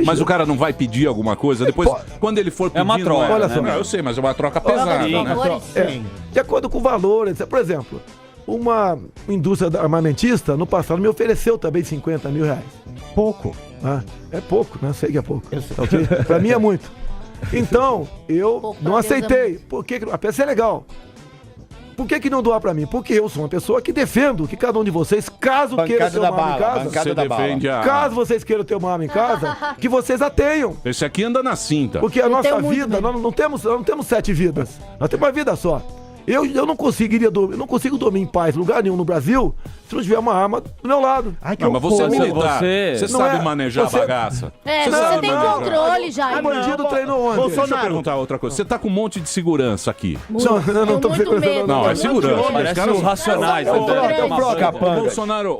Mas o cara não vai pedir alguma coisa? Depois, quando ele for pedir... É uma troca, olha só. Não, eu sei, mas é uma troca pesada, né? De acordo com o valor, etc. Por exemplo, uma indústria armamentista, no passado, me ofereceu também 50 mil reais. Pouco. É pouco, né? Sei que é pouco. Okay? Pra mim é muito. Então, eu não aceitei. Porque a peça é legal. Por que não doar pra mim? Porque eu sou uma pessoa que defendo que cada um de vocês, caso queira ter uma arma em casa, Você defende caso vocês queiram ter uma arma em casa, que vocês a tenham. Esse aqui anda na cinta. Porque a nossa vida, nós não temos 7 vidas. Nós temos uma vida só. Eu não consigo dormir em paz em lugar nenhum no Brasil se não tiver uma arma do meu lado. Mas você é militar. Você sabe manejar a bagaça. Você tem controle já. O bandido treinou ontem. Deixa eu perguntar outra coisa. Você tá com um monte de segurança aqui. Não tô medo. Não, é segurança. Parece os racionais. Bolsonaro,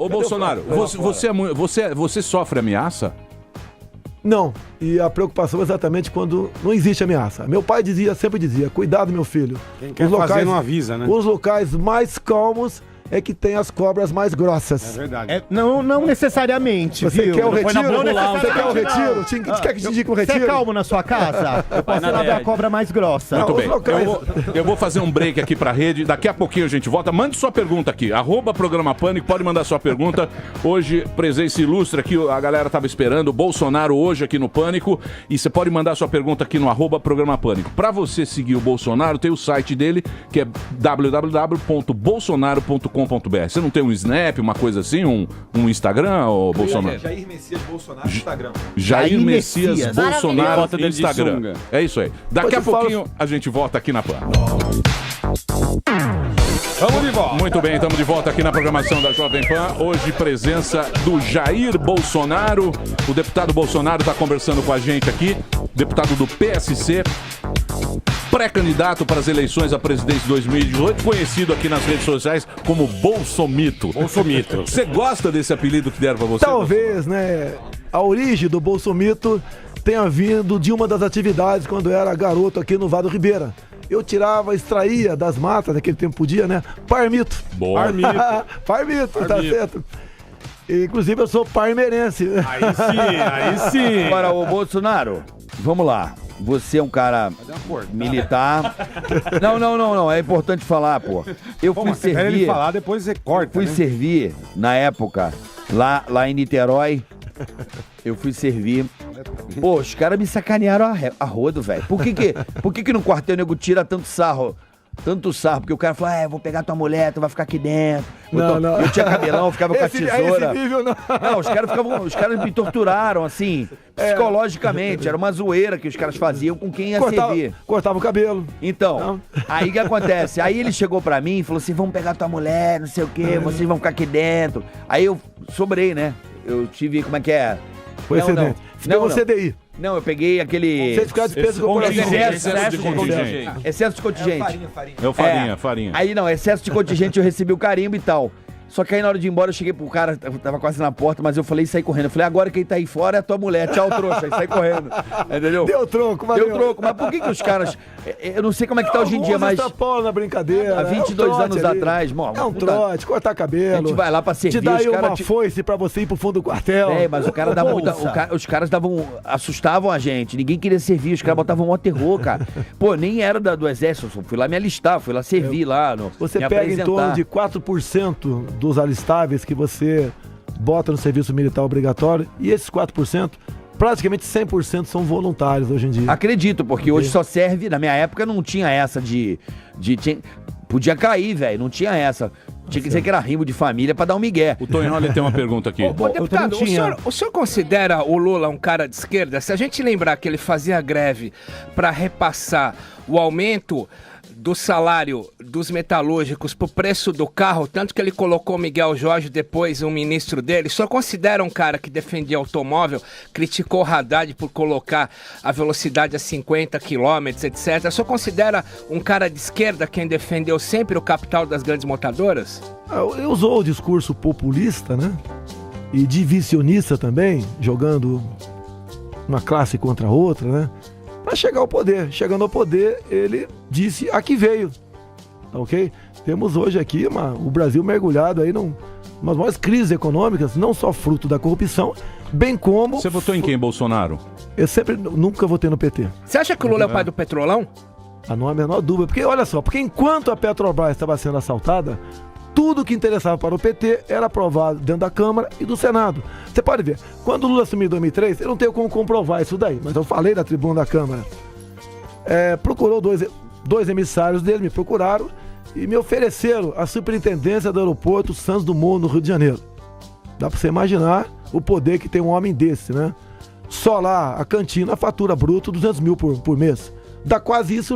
você sofre ameaça? Não, e a preocupação é exatamente quando não existe ameaça. Meu pai sempre dizia, cuidado meu filho. Quem quer fazer não avisa, né? Os locais mais calmos é que tem as cobras mais grossas. É verdade. É, não necessariamente, Você viu? quer o Não foi na retiro? boa, Você quer o retiro? não. Quer que te indique um retiro? Você é calmo na sua casa? Eu posso ir lá ver a cobra mais grossa. Muito bem. Eu vou fazer um break aqui pra rede. Daqui a pouquinho a gente volta. Mande sua pergunta aqui. @programa Pânico. Pode mandar sua pergunta. Hoje, presença ilustre aqui. A galera tava esperando. O Bolsonaro hoje aqui no Pânico. E você pode mandar sua pergunta aqui no @programa Pânico. Pra você seguir o Bolsonaro, tem o site dele, que é www.bolsonaro.com.br. Você não tem um Snap, uma coisa assim? Um Instagram, ô Bolsonaro? Jair Messias Bolsonaro no Instagram. Jair Messias Bolsonaro Foto no dele de Instagram. sunga. É isso aí. Daqui a pouquinho a gente volta aqui na Pan. Vamos de volta. Muito bem, estamos de volta aqui na programação da Jovem Pan. Hoje, presença do Jair Bolsonaro. O deputado Bolsonaro está conversando com a gente aqui. Deputado do PSC. Pré-candidato para as eleições à presidência de 2018, conhecido aqui nas redes sociais como Bolsomito. Bolsomito. Você gosta desse apelido que deram para você? Talvez, né? A origem do Bolsomito tenha vindo de uma das atividades quando eu era garoto aqui no Vado Ribeira. Eu tirava, extraía das matas, naquele tempo podia, né? Parmito. Boa. Parmito, tá certo. E, inclusive eu sou parmeirense. Aí sim. Agora, ô Bolsonaro, vamos lá. Você é um cara militar. Não. É importante falar, pô. Eu fui Espera ele servir. falar, depois você corta. Fui né? servir, na época, lá em Niterói. Eu fui servir. Pô, os caras me sacanearam a rodo, velho. Por que no quartel o nego tira tanto sarro? Tanto sarro, porque o cara falou, vou pegar tua mulher, tu vai ficar aqui dentro. Não. Eu tinha cabelão, eu ficava com a tesoura. Esse nível, não. Não, os caras me torturaram, assim, psicologicamente. Era uma zoeira que os caras faziam com quem ia servir. Cortava o cabelo. Então, aí o que acontece? Aí ele chegou pra mim e falou assim, vamos pegar tua mulher, não sei o quê, vocês vão ficar aqui dentro. Aí eu sobrei, né? Eu tive, como é que é? Foi excedente. Ficou no CDI. Não, eu peguei aquele... Certificado de despesa corporativa. Excesso de contingente. Excesso de contingente. É o farinha. Aí não, excesso de contingente, eu recebi o carimbo e tal. Só que aí na hora de ir embora eu cheguei pro cara, eu tava quase na porta, mas eu falei e saí correndo. Eu falei, agora quem tá aí fora é a tua mulher, tchau trouxa, aí saí correndo. Entendeu? Deu troco, valeu. Deu troco, mas por que os caras... Eu não sei como é que tá hoje em dia, mas... na brincadeira. Há 22 anos atrás, mano. É um trote, cortar cabelo. A gente vai lá pra servir, te dá aí os caras uma foice pra você ir pro fundo do quartel. Mas o cara dava muita... Os caras assustavam a gente, ninguém queria servir, os caras botavam um terror, cara. Pô, nem era do exército, eu fui lá me alistar, fui lá servir lá. Você me pega apresentar. em torno de 4% dos alistáveis que você bota no serviço militar obrigatório, e esses 4%, praticamente 100% são voluntários hoje em dia. Acredito, porque hoje só serve, na minha época não tinha essa podia cair, velho, não tinha essa. Tinha que dizer que era rimo de família pra dar um migué. O Tonholi tem uma pergunta aqui. Ô, deputado, o senhor considera o Lula um cara de esquerda? Se a gente lembrar que ele fazia greve pra repassar o aumento do salário dos metalúrgicos pro preço do carro, tanto que ele colocou o Miguel Jorge, depois o ministro dele, o senhor considera um cara que defendia automóvel, criticou o Haddad por colocar a velocidade a 50 km, etc. O senhor considera um cara de esquerda quem defendeu sempre o capital das grandes montadoras? Ele usou o discurso populista, né? E divisionista também, jogando uma classe contra a outra, né? Para chegar ao poder. Chegando ao poder, ele disse a que veio. Ok? Temos hoje aqui o Brasil mergulhado aí numas maiores crises econômicas, não só fruto da corrupção, bem como... Você votou em quem, Bolsonaro? Eu nunca votei no PT. Você acha que o Lula é o pai do Petrolão? Não há a menor dúvida. Porque, olha só, enquanto a Petrobras estava sendo assaltada, tudo que interessava para o PT era aprovado dentro da Câmara e do Senado. Você pode ver, quando o Lula assumiu em 2003, eu não tenho como comprovar isso daí, mas eu falei na tribuna da Câmara. Procurou dois emissários dele, me procuraram e me ofereceram a superintendência do aeroporto Santos Dumont, no Rio de Janeiro. Dá para você imaginar o poder que tem um homem desse, né? Só lá, a cantina, a fatura bruta, 200 mil por mês. Dá quase isso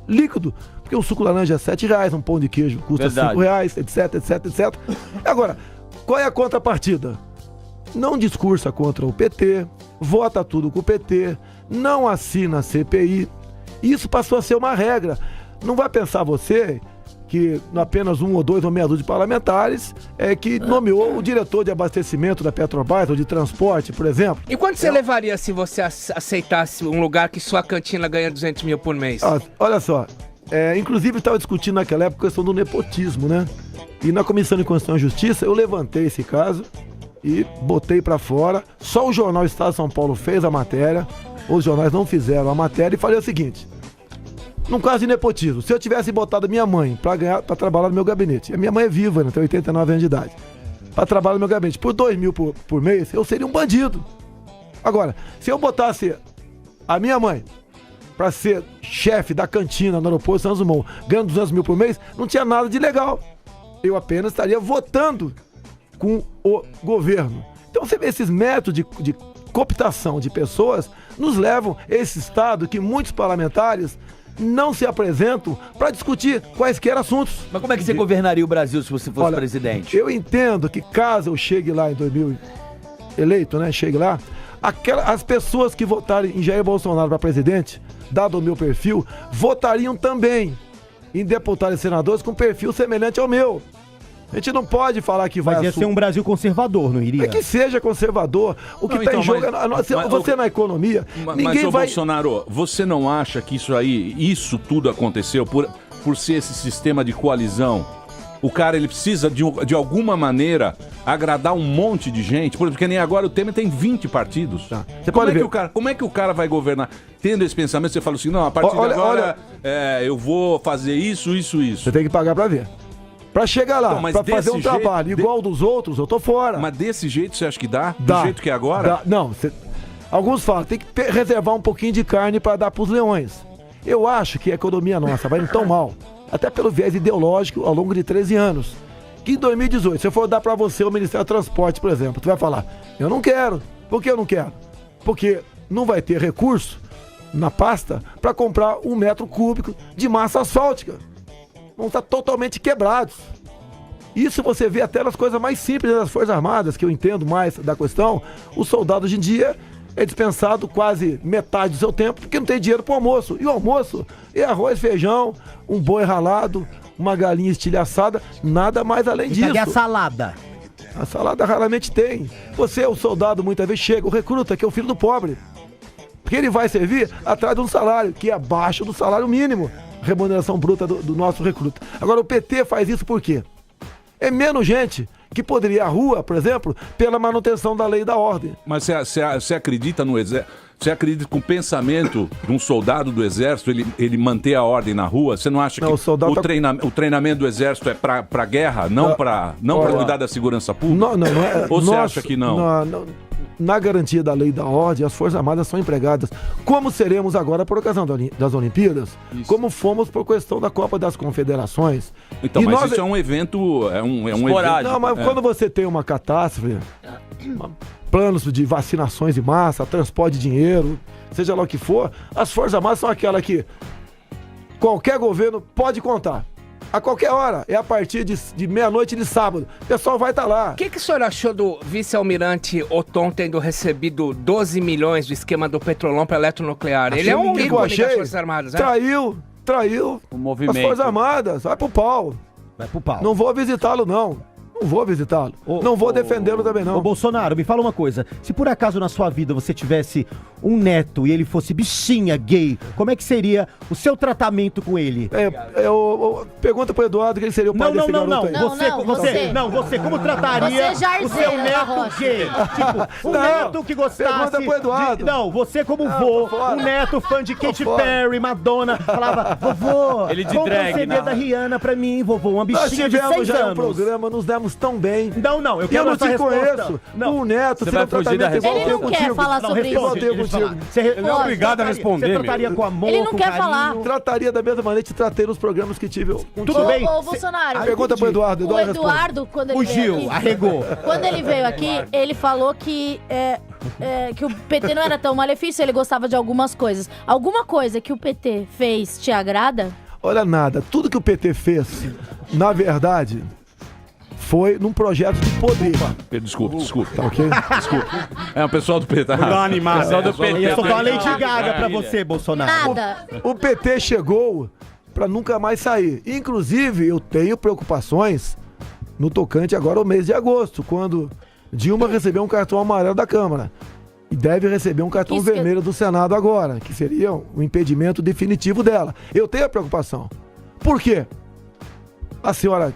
líquido. Porque um suco laranja é R$7, um pão de queijo custa R$5, etc. Agora, qual é a contrapartida? Não discursa contra o PT, vota tudo com o PT, não assina a CPI. Isso passou a ser uma regra. Não vai pensar você que apenas um ou dois ou meia dúzia de parlamentares que nomeou o diretor de abastecimento da Petrobras ou de transporte, por exemplo. E quanto você levaria se você aceitasse um lugar que sua cantina ganha 200 mil por mês? Olha só, inclusive estava discutindo naquela época a questão do nepotismo, né? E na Comissão de Constituição e Justiça, eu levantei esse caso e botei pra fora. Só o jornal Estado de São Paulo fez a matéria, os jornais não fizeram a matéria, e falei o seguinte: num caso de nepotismo, se eu tivesse botado minha mãe pra trabalhar no meu gabinete, a minha mãe é viva, né, tem 89 anos de idade, pra trabalhar no meu gabinete por 2 mil por mês, eu seria um bandido. Agora, se eu botasse a minha mãe pra ser chefe da cantina no aeroporto Santos Dumont, ganhando 200 mil por mês, não tinha nada de legal. Eu apenas estaria votando com o governo. Então você vê esses métodos de cooptação de pessoas nos levam a esse estado que muitos parlamentares não se apresentam para discutir quaisquer assuntos. Mas como é que você governaria o Brasil se você fosse presidente? Eu entendo que caso eu chegue lá em 2000 eleito, né, chegue lá, as pessoas que votarem em Jair Bolsonaro para presidente, dado o meu perfil, votariam também em deputados e senadores com perfil semelhante ao meu. A gente não pode falar que vai... Mas ia ser um Brasil conservador, não iria? É que seja conservador. O que está em jogo é... Você na economia, ninguém vai... Bolsonaro, você não acha que isso tudo aconteceu por ser esse sistema de coalizão? O cara, ele precisa, de alguma maneira, agradar um monte de gente. Porque nem agora o Temer tem 20 partidos. Tá. Você pode ver. Como é que o cara vai governar? Tendo esse pensamento, você fala assim, não, a partir de agora eu vou fazer isso. Você tem que pagar pra ver. Pra chegar lá, então, pra fazer um trabalho igual ao dos outros, eu tô fora. Mas desse jeito você acha que dá? Do jeito que é agora? Dá. Não, alguns falam, tem que reservar um pouquinho de carne pra dar pros leões. Eu acho que a economia nossa vai indo tão mal, até pelo viés ideológico ao longo de 13 anos, que em 2018, se eu for dar pra você o Ministério do Transporte, por exemplo, tu vai falar, eu não quero. Por que eu não quero? Porque não vai ter recurso na pasta pra comprar 1 metro cúbico de massa asfáltica. Vão estar totalmente quebrados. Isso você vê até nas coisas mais simples das Forças Armadas, que eu entendo mais da questão. O soldado hoje em dia é dispensado quase metade do seu tempo porque não tem dinheiro para o almoço. E o almoço é arroz, feijão, um boi ralado, uma galinha estilhaçada, nada mais além disso. Cadê a salada? A salada raramente tem. Você, o soldado, muitas vezes chega, o recruta, que é o filho do pobre. Porque ele vai servir atrás de um salário que é abaixo do salário mínimo. Remuneração bruta do nosso recruta. Agora, o PT faz isso por quê? É menos gente que poderia ir à rua, por exemplo, pela manutenção da lei e da ordem. Mas você acredita no exército? Você acredita que o pensamento de um soldado do exército, ele manter a ordem na rua? Você não acha que o treinamento do exército é pra guerra, não pra cuidar da segurança pública? Não é. Ou você acha que não? Na garantia da lei e da ordem, as Forças Armadas são empregadas. Como seremos agora por ocasião das Olimpíadas? Isso. Como fomos por questão da Copa das Confederações? Então, mas isso é um evento... É um esporádico. Não, mas quando você tem uma catástrofe, planos de vacinações de massa, transporte de dinheiro, seja lá o que for, as Forças Armadas são aquela que qualquer governo pode contar. A qualquer hora, é a partir de meia-noite de sábado. O pessoal vai estar lá. O que o senhor achou do vice-almirante Oton tendo recebido 12 milhões do esquema do Petrolão para eletronuclear? Ele é um ícone das Forças Armadas, né? Traiu o movimento. As Forças Armadas. Vai pro pau. Não vou visitá-lo, não. Não vou visitá-lo. Não vou defendê-lo também, não. Ô, Bolsonaro, me fala uma coisa. Se por acaso na sua vida você tivesse um neto e ele fosse bichinha, gay, como é que seria o seu tratamento com ele? Pergunta pro Eduardo que ele seria o pai desse garoto aí. Você como trataria o seu neto gay? Tipo, um neto que gostasse... Pergunta pro Eduardo. Você como vô, um neto fã de Katy Perry, Madonna, falava, vovô, ele de compra drag, um CD da Rihanna pra mim, vovô, uma bichinha de 6 anos. Já um programa, nos demos tão bem. Não, eu quero não te conheço. O neto, você vai fugir da resposta. Ele não quer falar sobre isso. Ele não é obrigado a responder. Você trataria com amor, ele não quer falar. Trataria da mesma maneira que tratei nos programas que tive. Tudo bem? Ô, Bolsonaro. Pergunta pro Eduardo. O Eduardo, quando ele veio aqui... arregou. Quando ele veio aqui, ele falou que o PT não era tão malefício, ele gostava de algumas coisas. Alguma coisa que o PT fez te agrada? Olha, nada. Tudo que o PT fez, na verdade... foi num projeto de poder. Desculpa. Tá ok? Desculpa. É o pessoal do PT. Dá uma animada. Pessoal do PT. Eu só dou uma Lady Gaga pra você, Bolsonaro. Nada. O PT chegou pra nunca mais sair. Inclusive, eu tenho preocupações no tocante agora ao mês de agosto, quando Dilma recebeu um cartão amarelo da Câmara. E deve receber um cartão vermelho do Senado agora, que seria o impedimento definitivo dela. Eu tenho a preocupação. Por quê? A senhora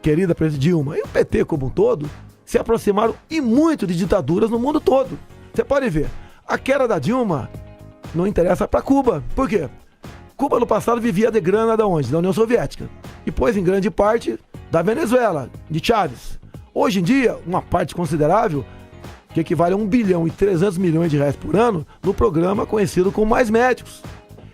querida presidente Dilma e o PT como um todo se aproximaram e muito de ditaduras no mundo todo. Você pode ver, a queda da Dilma não interessa para Cuba. Por quê? Cuba no passado vivia de grana da onde? Da União Soviética. E depois, em grande parte, da Venezuela, de Chávez. Hoje em dia, uma parte considerável, que equivale a 1 bilhão e 300 milhões de reais por ano, no programa conhecido como Mais Médicos.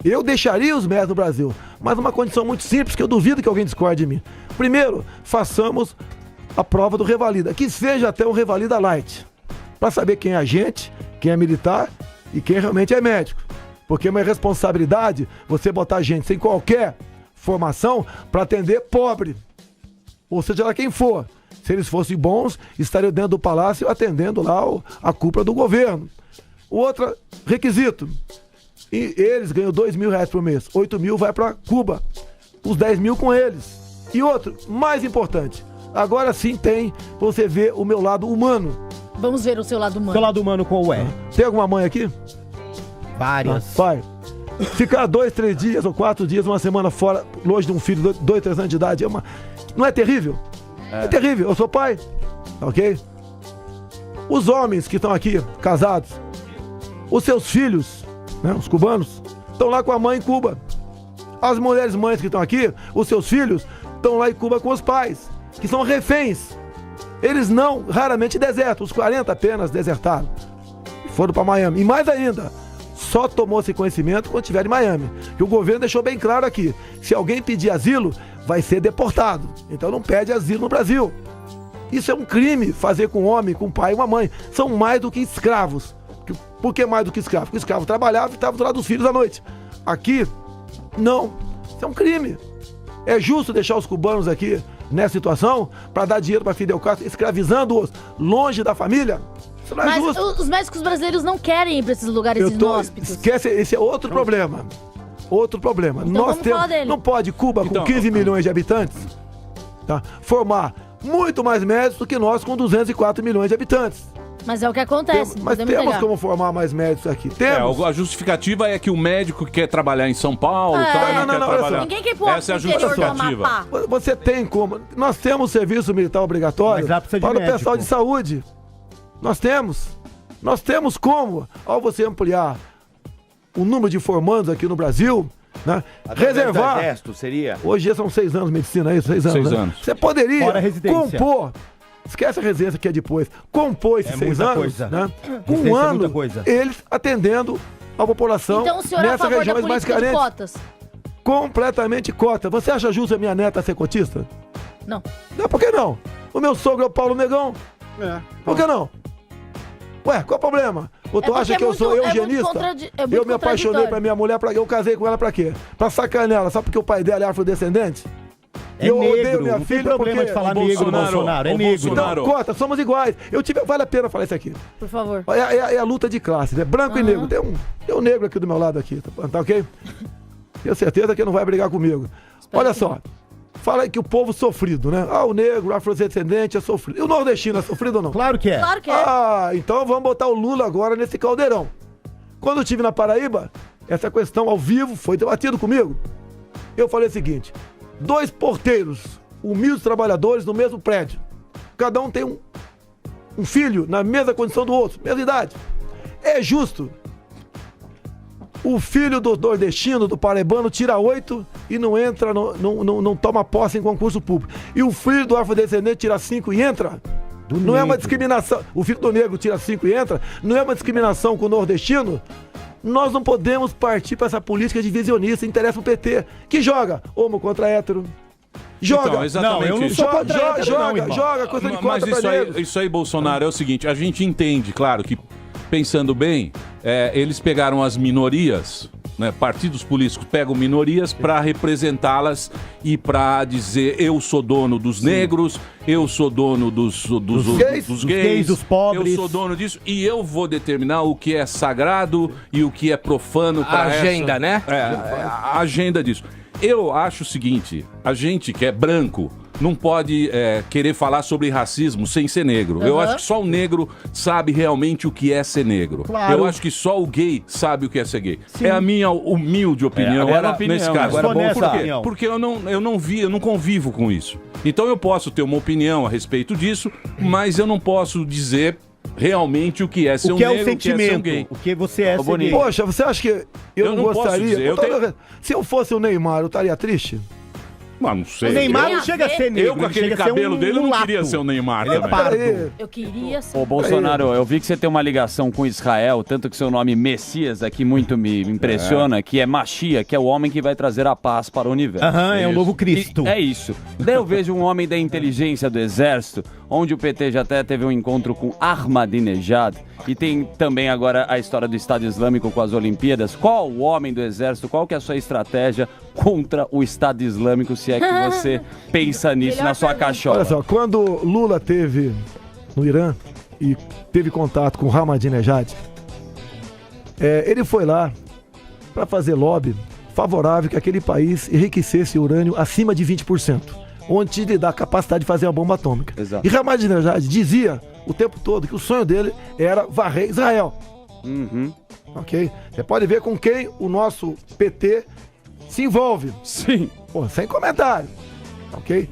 Eu deixaria os médicos no Brasil, mas numa condição muito simples, que eu duvido que alguém discorde de mim. Primeiro, façamos a prova do Revalida, que seja até um Revalida Light, para saber quem é agente, quem é militar e quem realmente é médico. Porque é uma irresponsabilidade você botar gente sem qualquer formação para atender pobre. Ou seja lá quem for. Se eles fossem bons, estariam dentro do palácio atendendo lá a cúpula do governo. O outro requisito. E eles ganham 2 mil reais por mês. 8 mil vai para Cuba. Os 10 mil com eles. E outro, mais importante. Agora sim tem, você ver o meu lado humano. Vamos ver o seu lado humano. Seu lado humano qual é? Tem alguma mãe aqui? Várias. Pai, ficar 2, 3 dias ou 4 dias, uma semana fora, longe de um filho, 2, 3 anos de idade, não é terrível? É terrível. Eu sou pai, ok? Os homens que estão aqui, casados, os seus filhos, né, os cubanos, estão lá com a mãe em Cuba. As mulheres mães que estão aqui, os seus filhos, estão lá em Cuba com os pais, que são reféns. Eles não, raramente desertam. Os 40 apenas desertaram. E foram para Miami. E mais ainda, só tomou esse conhecimento quando estiver em Miami. Que o governo deixou bem claro aqui. Se alguém pedir asilo, vai ser deportado. Então não pede asilo no Brasil. Isso é um crime, fazer com um homem, com um pai e uma mãe. São mais do que escravos. Por que mais do que escravos? Porque o escravo trabalhava e estava do lado dos filhos à noite. Aqui, não. Isso é um crime. É justo deixar os cubanos aqui nessa situação para dar dinheiro para Fidel Castro, escravizando-os longe da família? Isso não é Mas justo. os médicos brasileiros não querem ir para esses lugares inóspitos. Esquece, esse é outro problema. Outro problema. Então Nós vamos falar dele. não pode Cuba, com 15 milhões de habitantes, tá, formar muito mais médicos do que nós com 204 milhões de habitantes. Mas é o que acontece. Mas temos negar. como formar mais médicos aqui. Temos. A justificativa é que o médico quer trabalhar em São Paulo, não, Ninguém quer ir pro Essa é a interior do justificativa. Amapá. Você tem como. Nós temos serviço militar obrigatório Mas lá precisa de para o médico. pessoal de saúde. Nós temos. Nós temos como, ao você ampliar o número de formandos aqui no Brasil, né, reservar. Do exército, seria? Hoje já são 6 anos de medicina, é isso? 6 anos. 6 né? anos. Você poderia Fora a residência. compor. Esquece a residência que é depois. Compor esses 6 muita anos, coisa. né? Com Residência um é ano, muita coisa. eles atendendo a população Então o senhor é a nessas favor da regiões mais política de carentes. cotas? Completamente cota. Você acha justo a minha neta ser cotista? Não. Não, por que não? O meu sogro é o Paulo Negão. É. Por que não? Ué, qual o problema? Ou tu porque acha que eu sou eugenista? Eu me apaixonei pra minha mulher, eu casei com ela pra quê? Pra sacanear ela, só porque o pai dela é afrodescendente? É eu negro, odeio minha não filha tem problema porque... de falar negro, Bolsonaro, é negro. Então, cota, somos iguais. Vale a pena falar isso aqui. Por favor. É a luta de classe, né? Branco e negro. Tem um negro aqui do meu lado aqui, tá ok? Tenho certeza que não vai brigar comigo. Olha só, fala aí que o povo sofrido, né? O negro, o afrodescendente é sofrido. E o nordestino é sofrido ou não? Claro que é. Claro que é. Então vamos botar o Lula agora nesse caldeirão. Quando eu estive na Paraíba, essa questão ao vivo foi debatido comigo. Eu falei o seguinte: 2 porteiros, humildes trabalhadores no mesmo prédio. Cada um tem um filho na mesma condição do outro, mesma idade. É justo. O filho do nordestino, do paraibano, tira 8 e não entra, não toma posse em concurso público. E o filho do afrodescendente tira 5 e entra. Não é uma discriminação. O filho do negro tira 5 e entra. Não é uma discriminação com o nordestino. Nós não podemos partir para essa política divisionista. Interessa o PT, que joga homo contra hétero. Joga. Então, exatamente não, eu não isso. sou contra hétero, não, irmão. Joga coisa de Mas cota pra negros. isso aí, Bolsonaro, é o seguinte: a gente entende, claro, que pensando bem, eles pegaram as minorias, né, partidos políticos pegam minorias para representá-las e para dizer: eu sou dono dos negros, eu sou dono dos gays, dos pobres. eu sou dono disso e eu vou determinar o que é sagrado e o que é profano para A agenda, essa, né? a agenda disso. Eu acho o seguinte: a gente que é branco, não pode querer falar sobre racismo sem ser negro. Eu acho que só o negro sabe realmente o que é ser negro. Claro. Eu acho que só o gay sabe o que é ser gay. É a minha humilde opinião nesse caso. Por quê? Porque eu não convivo com isso. Então eu posso ter uma opinião a respeito disso, mas eu não posso dizer realmente o que é ser um negro, o que é ser um gay. O que você é ser gay. Poxa, você acha que eu não gostaria? Dizer, Se eu fosse o Neymar, eu estaria triste? Mas não sei. O Neymar não chega a ser negro. Eu com aquele cabelo dele não queria ser o Neymar também. Eu queria ser. Ô, Bolsonaro, eu vi que você tem uma ligação com Israel, tanto que seu nome Messias aqui muito me impressiona, que é Machia, que é o homem que vai trazer a paz para o universo. É o novo Cristo. É isso. Daí eu vejo um homem da inteligência do exército, onde o PT já até teve um encontro com Ahmadinejad, e tem também agora a história do Estado Islâmico com as Olimpíadas. Qual o homem do exército, qual que é a sua estratégia contra o Estado Islâmico, se é que você pensa nisso na sua cachola? Olha só, quando Lula teve no Irã e teve contato com Ahmadinejad, ele foi lá para fazer lobby favorável que aquele país enriquecesse urânio acima de 20%, onde lhe dá a capacidade de fazer uma bomba atômica. Exato. E Ahmadinejad dizia o tempo todo que o sonho dele era varrer Israel. Ok? Você pode ver com quem o nosso PT se envolve. Sim. Pô, sem comentário. Ok?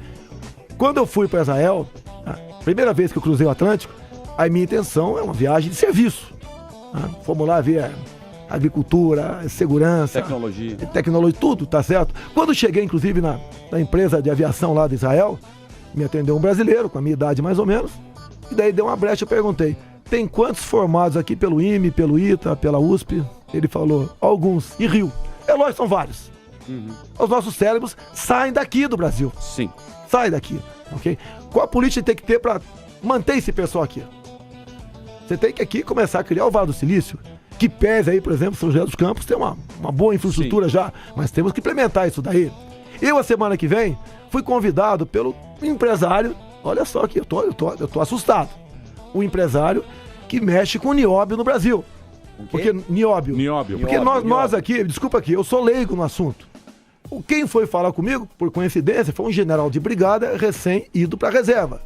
Quando eu fui para Israel, a primeira vez que eu cruzei o Atlântico, a minha intenção é uma viagem de serviço. Fomos lá ver agricultura, segurança, tecnologia, tudo, tá certo? Quando cheguei, inclusive, na empresa de aviação lá de Israel, me atendeu um brasileiro, com a minha idade mais ou menos, e daí deu uma brecha, eu perguntei, tem quantos formados aqui pelo IME, pelo ITA, pela USP? Ele falou, alguns, e Rio. É lógico, são vários. Os nossos cérebros saem daqui do Brasil. Sim. Saem daqui, ok? Qual a política tem que ter para manter esse pessoal aqui? Você tem que aqui começar a criar o Vale do Silício, que pese aí, por exemplo, São José dos Campos tem uma boa infraestrutura já, mas temos que implementar isso daí. Eu, a semana que vem, fui convidado pelo empresário, olha só aqui, eu tô assustado, o empresário que mexe com nióbio no Brasil. Porque nióbio. Porque nós aqui, desculpa aqui, eu sou leigo no assunto. Quem foi falar comigo, por coincidência, foi um general de brigada recém-ido para a reserva.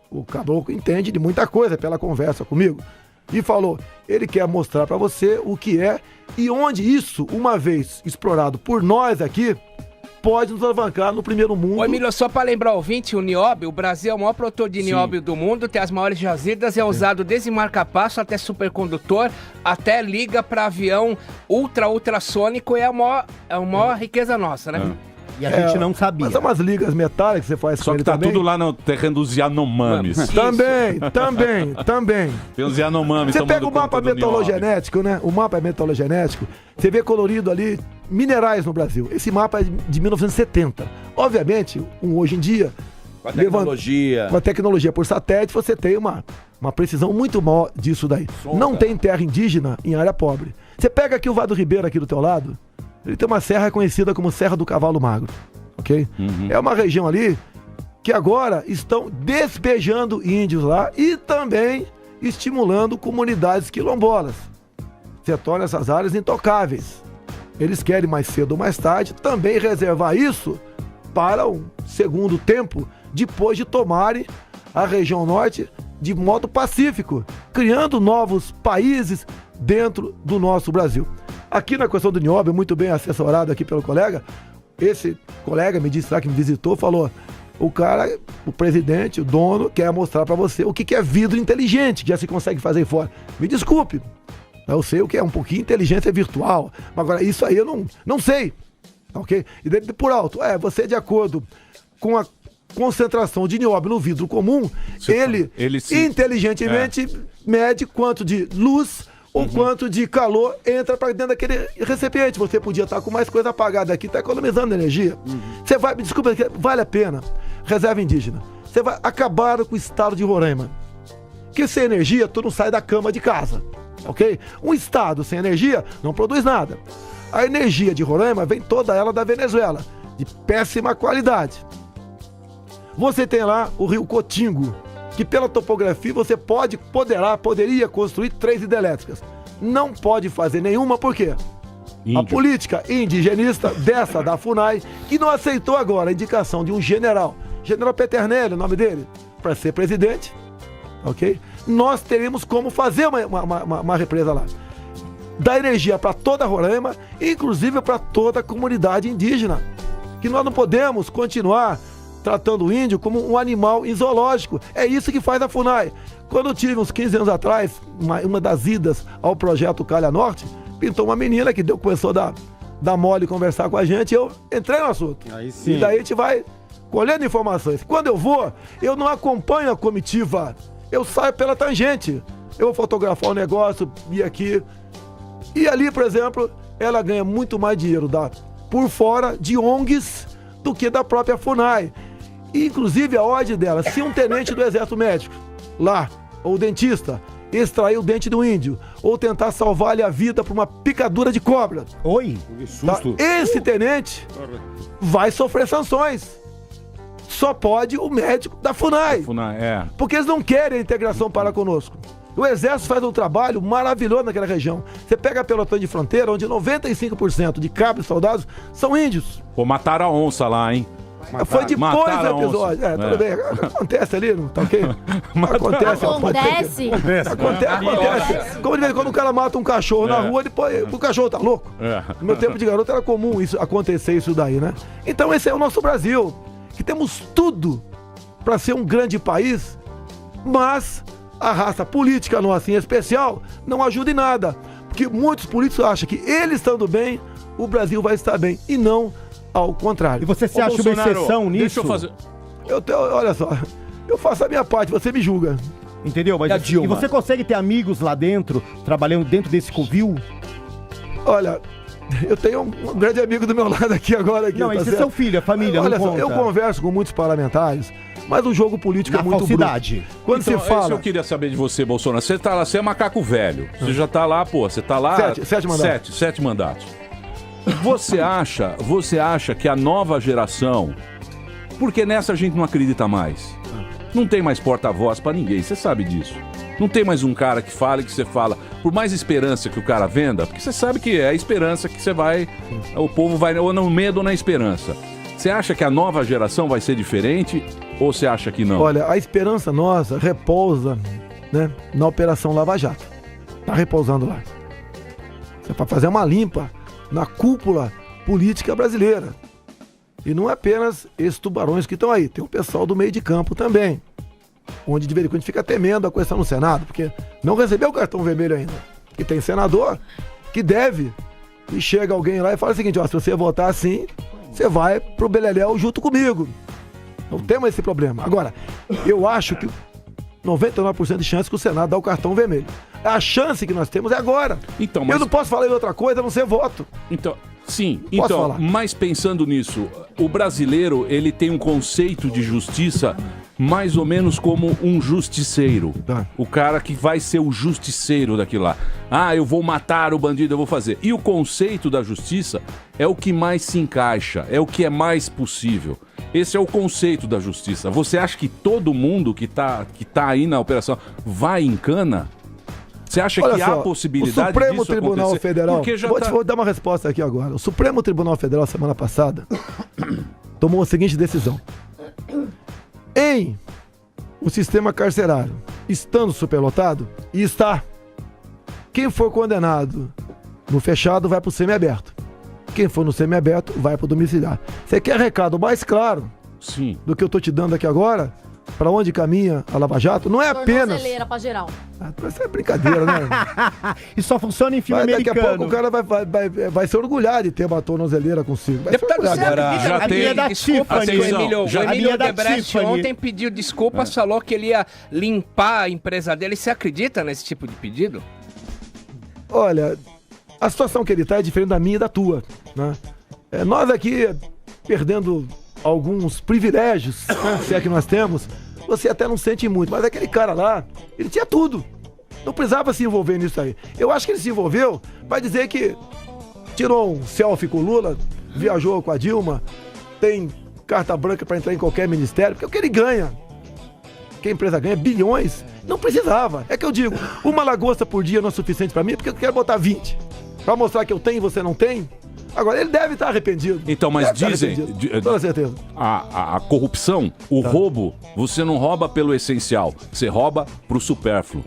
O caboclo entende de muita coisa pela conversa comigo. E falou, ele quer mostrar para você o que é e onde isso, uma vez explorado por nós aqui, pode nos alavancar no primeiro mundo. Ô Emílio, só para lembrar o ouvinte, o nióbio, o Brasil é o maior produtor de nióbio do mundo, tem as maiores jazidas, é usado desde marca-passo até supercondutor, até liga para avião ultrassônico, é a maior riqueza nossa, né? E a gente não sabia. Mas é umas ligas metálicas que você faz Só que tá tudo lá no terreno dos Yanomamis. Também. Tem os Yanomamis. Você pega o mapa metalogenético, né? O mapa é metalogenético. Você vê colorido ali minerais no Brasil. Esse mapa é de 1970. Obviamente, hoje em dia, com a tecnologia por satélite, você tem uma precisão muito maior disso daí. Não tem terra indígena em área pobre. Você pega aqui o Vado Ribeiro aqui do teu lado, ele tem uma serra conhecida como Serra do Cavalo Magro, ok? É uma região ali que agora estão despejando índios lá e também estimulando comunidades quilombolas. Você torna essas áreas intocáveis. Eles querem mais cedo ou mais tarde também reservar isso para um segundo tempo, depois de tomarem a região norte de modo pacífico, criando novos países dentro do nosso Brasil. Aqui na questão do nióbio, muito bem assessorado aqui pelo colega, esse colega me disse lá que me visitou, falou, o cara, o presidente, o dono, quer mostrar para você o que é vidro inteligente, que já se consegue fazer fora. Me desculpe, eu sei o que é um pouquinho inteligência virtual, mas agora isso aí eu não sei, ok? E por alto, você de acordo com a concentração de nióbio no vidro comum, ele inteligentemente mede quanto de luz ou quanto de calor entra para dentro daquele recipiente. Você podia estar com mais coisa apagada aqui, está economizando energia. Você vai, me desculpa, vale a pena. Reserva indígena. Você vai acabar com o estado de Roraima. Porque sem energia, tu não sai da cama de casa. Ok? Um estado sem energia não produz nada. A energia de Roraima vem toda ela da Venezuela, de péssima qualidade. Você tem lá o rio Cotingo, que pela topografia você poderia construir 3 hidrelétricas. Não pode fazer nenhuma, por quê? A política indigenista dessa da FUNAI, que não aceitou agora a indicação de um general General Peternelli, o nome dele, para ser presidente, ok? Nós teremos como fazer uma represa lá. Dar energia para toda Roraima, inclusive para toda a comunidade indígena. Que nós não podemos continuar tratando o índio como um animal em zoológico. É isso que faz a FUNAI. Quando eu tive uns 15 anos atrás, uma das idas ao projeto Calha Norte, pintou uma menina que começou a dar mole e conversar com a gente, eu entrei no assunto. Aí sim. E daí a gente vai colhendo informações. Quando eu vou, eu não acompanho a comitiva, eu saio pela tangente. Eu vou fotografar o negócio, ir aqui. E ali, por exemplo, ela ganha muito mais dinheiro por fora de ONGs do que da própria FUNAI. E, inclusive, a ordem dela, se um tenente do Exército Médico, lá, ou dentista, extrair o dente do índio, ou tentar salvar-lhe a vida por uma picadura de cobra. Oi? Que susto. Esse tenente vai sofrer sanções. Só pode o médico da FUNAI. Porque eles não querem a integração para conosco. O Exército faz um trabalho maravilhoso naquela região. Você pega a pelotão de fronteira, onde 95% de cabos e soldados são índios. Pô, mataram a onça lá, hein? Foi depois do episódio. Tudo bem. Acontece ali, não tá ok? Acontece. Como de vez em quando o cara mata um cachorro na rua, depois o cachorro tá louco. No meu tempo de garoto era comum acontecer isso daí, né? Então esse é o nosso Brasil, que temos tudo para ser um grande país, mas a raça política nossa, em especial, não ajuda em nada. Porque muitos políticos acham que eles estando bem, o Brasil vai estar bem. E não ao contrário. E você se acha uma exceção nisso? Deixa eu fazer... Olha só, eu faço a minha parte, você me julga. Entendeu? Mas e você consegue ter amigos lá dentro, trabalhando dentro desse covil? Olha, eu tenho um grande amigo do meu lado aqui agora. Não, esse é seu filho, a família, olha não só, conta. eu converso com muitos parlamentares, mas o jogo político é muito falsidade. bruto. Quando então, você fala... Isso eu queria saber de você, Bolsonaro. Você tá lá, você é macaco velho. Você já tá lá, você tá lá... Sete mandatos. Sete mandatos. Você acha que a nova geração... Porque nessa a gente não acredita mais. Não tem mais porta-voz pra ninguém, você sabe disso. Não tem mais um cara que fala e que você fala, por mais esperança que o cara venda, porque você sabe que é a esperança que você vai... O povo vai ou no medo ou na esperança. Você acha que a nova geração vai ser diferente ou você acha que não? Olha, a esperança nossa repousa, né, na Operação Lava Jato. Tá repousando lá. Você vai fazer uma limpa na cúpula política brasileira. E não é apenas esses tubarões que estão aí. Tem o pessoal do meio de campo também. Onde de vez em quando a gente fica temendo a questão no Senado, porque não recebeu o cartão vermelho ainda. E tem senador que deve. E chega alguém lá e fala o seguinte, ó, se você votar assim, você vai pro Beleléu junto comigo. Não temos esse problema. Agora, eu acho que 99% de chance que o Senado dá o cartão vermelho. A chance que nós temos é agora. Então, mas... Eu não posso falar em outra coisa a não ser voto. Então, sim, Posso então, falar? mas pensando nisso, o brasileiro, ele tem um conceito de justiça mais ou menos como um justiceiro. O cara que vai ser o justiceiro daquilo lá. Ah, eu vou matar o bandido, eu vou fazer. E o conceito da justiça é o que mais se encaixa, é o que é mais possível. Esse é o conceito da justiça. Você acha que todo mundo que tá aí na operação vai em cana? Você acha Olha que só, há possibilidade o Supremo disso Tribunal acontecer? Federal, Porque já vou dar uma resposta aqui agora. O Supremo Tribunal Federal, semana passada, tomou a seguinte decisão. Em o sistema carcerário, estando superlotado, e está, quem for condenado no fechado vai para o semiaberto. Quem for no semiaberto vai para o domiciliar. Você quer recado mais claro Sim. do que eu estou te dando aqui agora? Para onde caminha a Lava Jato? Não é apenas... Tornozeleira pra geral. Isso é brincadeira, né? E só funciona em filme Daqui americano. a pouco o cara vai se orgulhar de ter uma tornozeleira consigo. Deputado, você acredita já que tem- ele desculpa, Atenção, o Emílio, já- o a Emílio minha da Odebrecht Tiffany. ontem pediu desculpas, falou que ele ia limpar a empresa dele. Você acredita nesse tipo de pedido? Olha, a situação que ele está é diferente da minha e da tua, né? Nós aqui, perdendo alguns privilégios, né, se é que nós temos, você até não sente muito, mas aquele cara lá, ele tinha tudo. Não precisava se envolver nisso aí. Eu acho que ele se envolveu para dizer que tirou um selfie com o Lula, viajou com a Dilma, tem carta branca para entrar em qualquer ministério, porque é o que ele ganha. Que a empresa ganha bilhões, não precisava. É que eu digo, uma lagosta por dia não é suficiente para mim, porque eu quero botar 20. Para mostrar que eu tenho e você não tem. Agora, ele deve estar arrependido. Então, mas Deve estar dizem, arrependido. Com certeza. a corrupção, o roubo, você não rouba pelo essencial, você rouba pro supérfluo.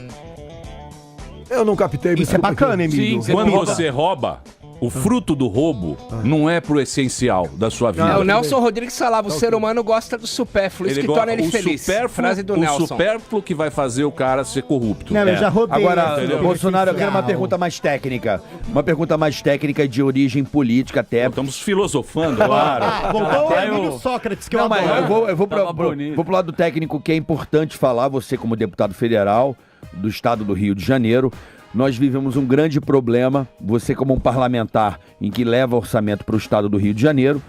Eu não captei. Isso é bacana, Emílio. Sim, quando você rouba, o fruto do roubo não é pro essencial da sua vida. O Nelson Rodrigues falava, o ser humano gosta do supérfluo, isso que torna ele feliz. Frase do Nelson. O supérfluo que vai fazer o cara ser corrupto. Não, eu já roubei. Agora, Entendeu? Bolsonaro, eu quero uma pergunta mais técnica. Uma pergunta mais técnica de origem política até. Estamos filosofando. Claro. Voltou o Até Emílio Sócrates, que eu Não, mas adoro. eu vou pro lado técnico, que é importante falar, você como deputado federal do estado do Rio de Janeiro, nós vivemos um grande problema, você como um parlamentar em que leva orçamento para o estado do Rio de Janeiro,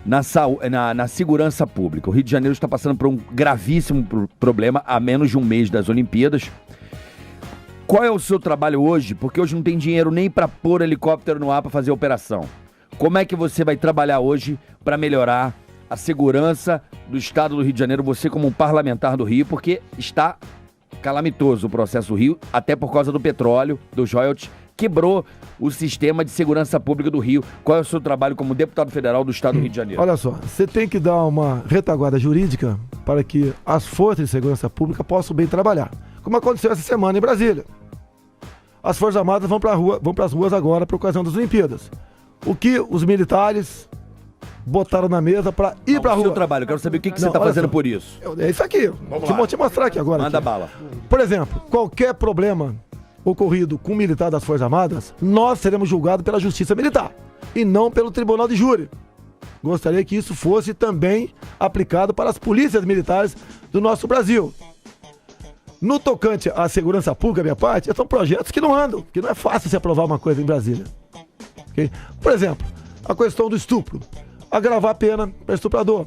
na segurança pública. O Rio de Janeiro está passando por um gravíssimo problema há menos de um mês das Olimpíadas. Qual é o seu trabalho hoje? Porque hoje não tem dinheiro nem para pôr helicóptero no ar para fazer a operação. Como é que você vai trabalhar hoje para melhorar a segurança do estado do Rio de Janeiro, você como um parlamentar do Rio, porque está calamitoso o processo do Rio, até por causa do petróleo, dos royalties, quebrou o sistema de segurança pública do Rio. Qual é o seu trabalho como deputado federal do estado do Rio de Janeiro? Olha só, você tem que dar uma retaguarda jurídica para que as forças de segurança pública possam bem trabalhar. Como aconteceu essa semana em Brasília. As Forças Armadas vão para as ruas agora por ocasião das Olimpíadas. O que os militares botaram na mesa para ir para a rua. O seu trabalho, eu quero saber o que você está fazendo por isso. É isso aqui. Vou te mostrar aqui agora. Manda aqui. bala. Por exemplo, qualquer problema ocorrido com um militar das Forças Armadas, nós seremos julgados pela Justiça Militar e não pelo Tribunal de Júri. Gostaria que isso fosse também aplicado para as polícias militares do nosso Brasil. No tocante à segurança pública, minha parte, são projetos que não andam, que não é fácil se aprovar uma coisa em Brasília. Okay? Por exemplo, a questão do estupro. Agravar a pena para estuprador.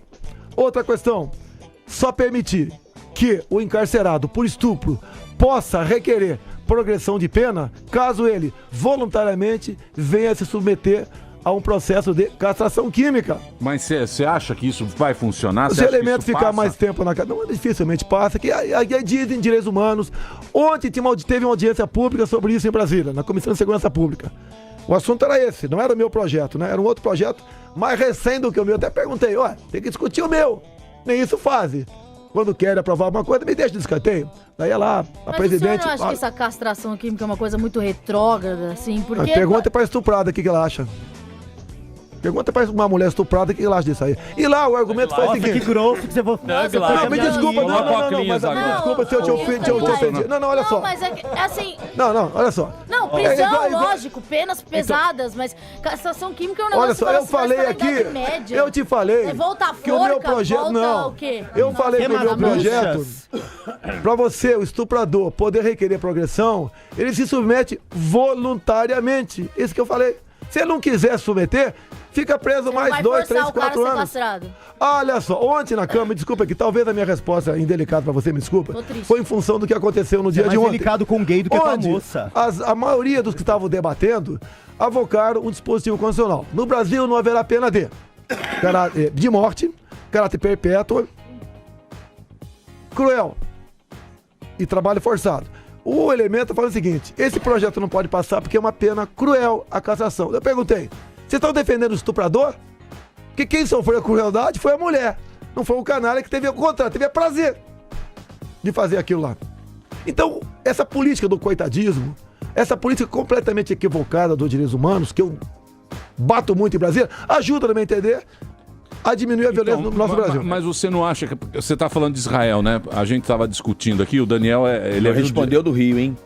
Outra questão, só permitir que o encarcerado por estupro possa requerer progressão de pena caso ele voluntariamente venha se submeter a um processo de castração química. Mas você acha que isso vai funcionar? Se o elemento ficar mais tempo na cadeia, não, dificilmente passa, que aí dizem direitos humanos. Ontem teve uma audiência pública sobre isso em Brasília, na Comissão de Segurança Pública. O assunto era esse, não era o meu projeto, né? Era um outro projeto mais recente do que o meu. Até perguntei, tem que discutir o meu. Nem isso fazem. Quando querem aprovar alguma coisa, me deixa de escanteio. Daí é lá, a presidente... Mas você não acha que essa castração química é uma coisa muito retrógrada, assim? Porque... Pergunta pra estuprada o que ela acha. Pergunta pra uma mulher estuprada o que ela acha disso aí. E lá o argumento foi o seguinte... que grosso que você vai... Não, me desculpa, não, mas desculpa se eu te ofendi. Não, olha só. Não, mas é assim... Não, olha só. Não, prisão, lógico, penas pesadas, mas castração química é um negócio... Olha só, eu falei aqui, eu te falei que o meu projeto... Não, eu falei que o meu projeto, pra você, o estuprador, poder requerer progressão, ele se submete voluntariamente. Isso que eu falei. Se ele não quiser submeter, fica preso mais 2, 3, 4 anos. Olha só, ontem na Câmara, desculpa aqui, talvez a minha resposta indelicada pra você, me desculpa, foi em função do que aconteceu no dia de ontem. Mais delicado com gay do que com a moça. A maioria dos que estavam debatendo avocaram um dispositivo constitucional. No Brasil não haverá pena de morte, caráter perpétuo, cruel e trabalho forçado. O elemento fala o seguinte, esse projeto não pode passar porque é uma pena cruel a castração. Eu perguntei, vocês estão defendendo o estuprador? Porque quem sofreu a crueldade foi a mulher, não foi o canalha que teve o contrário, teve prazer de fazer aquilo lá. Então, essa política do coitadismo, essa política completamente equivocada dos direitos humanos, que eu bato muito em Brasília, ajuda a me entender a diminuir a violência no nosso Brasil. Mas você não acha que... Você está falando de Israel, né? A gente estava discutindo aqui, o Daniel... Ele respondeu do Rio, hein?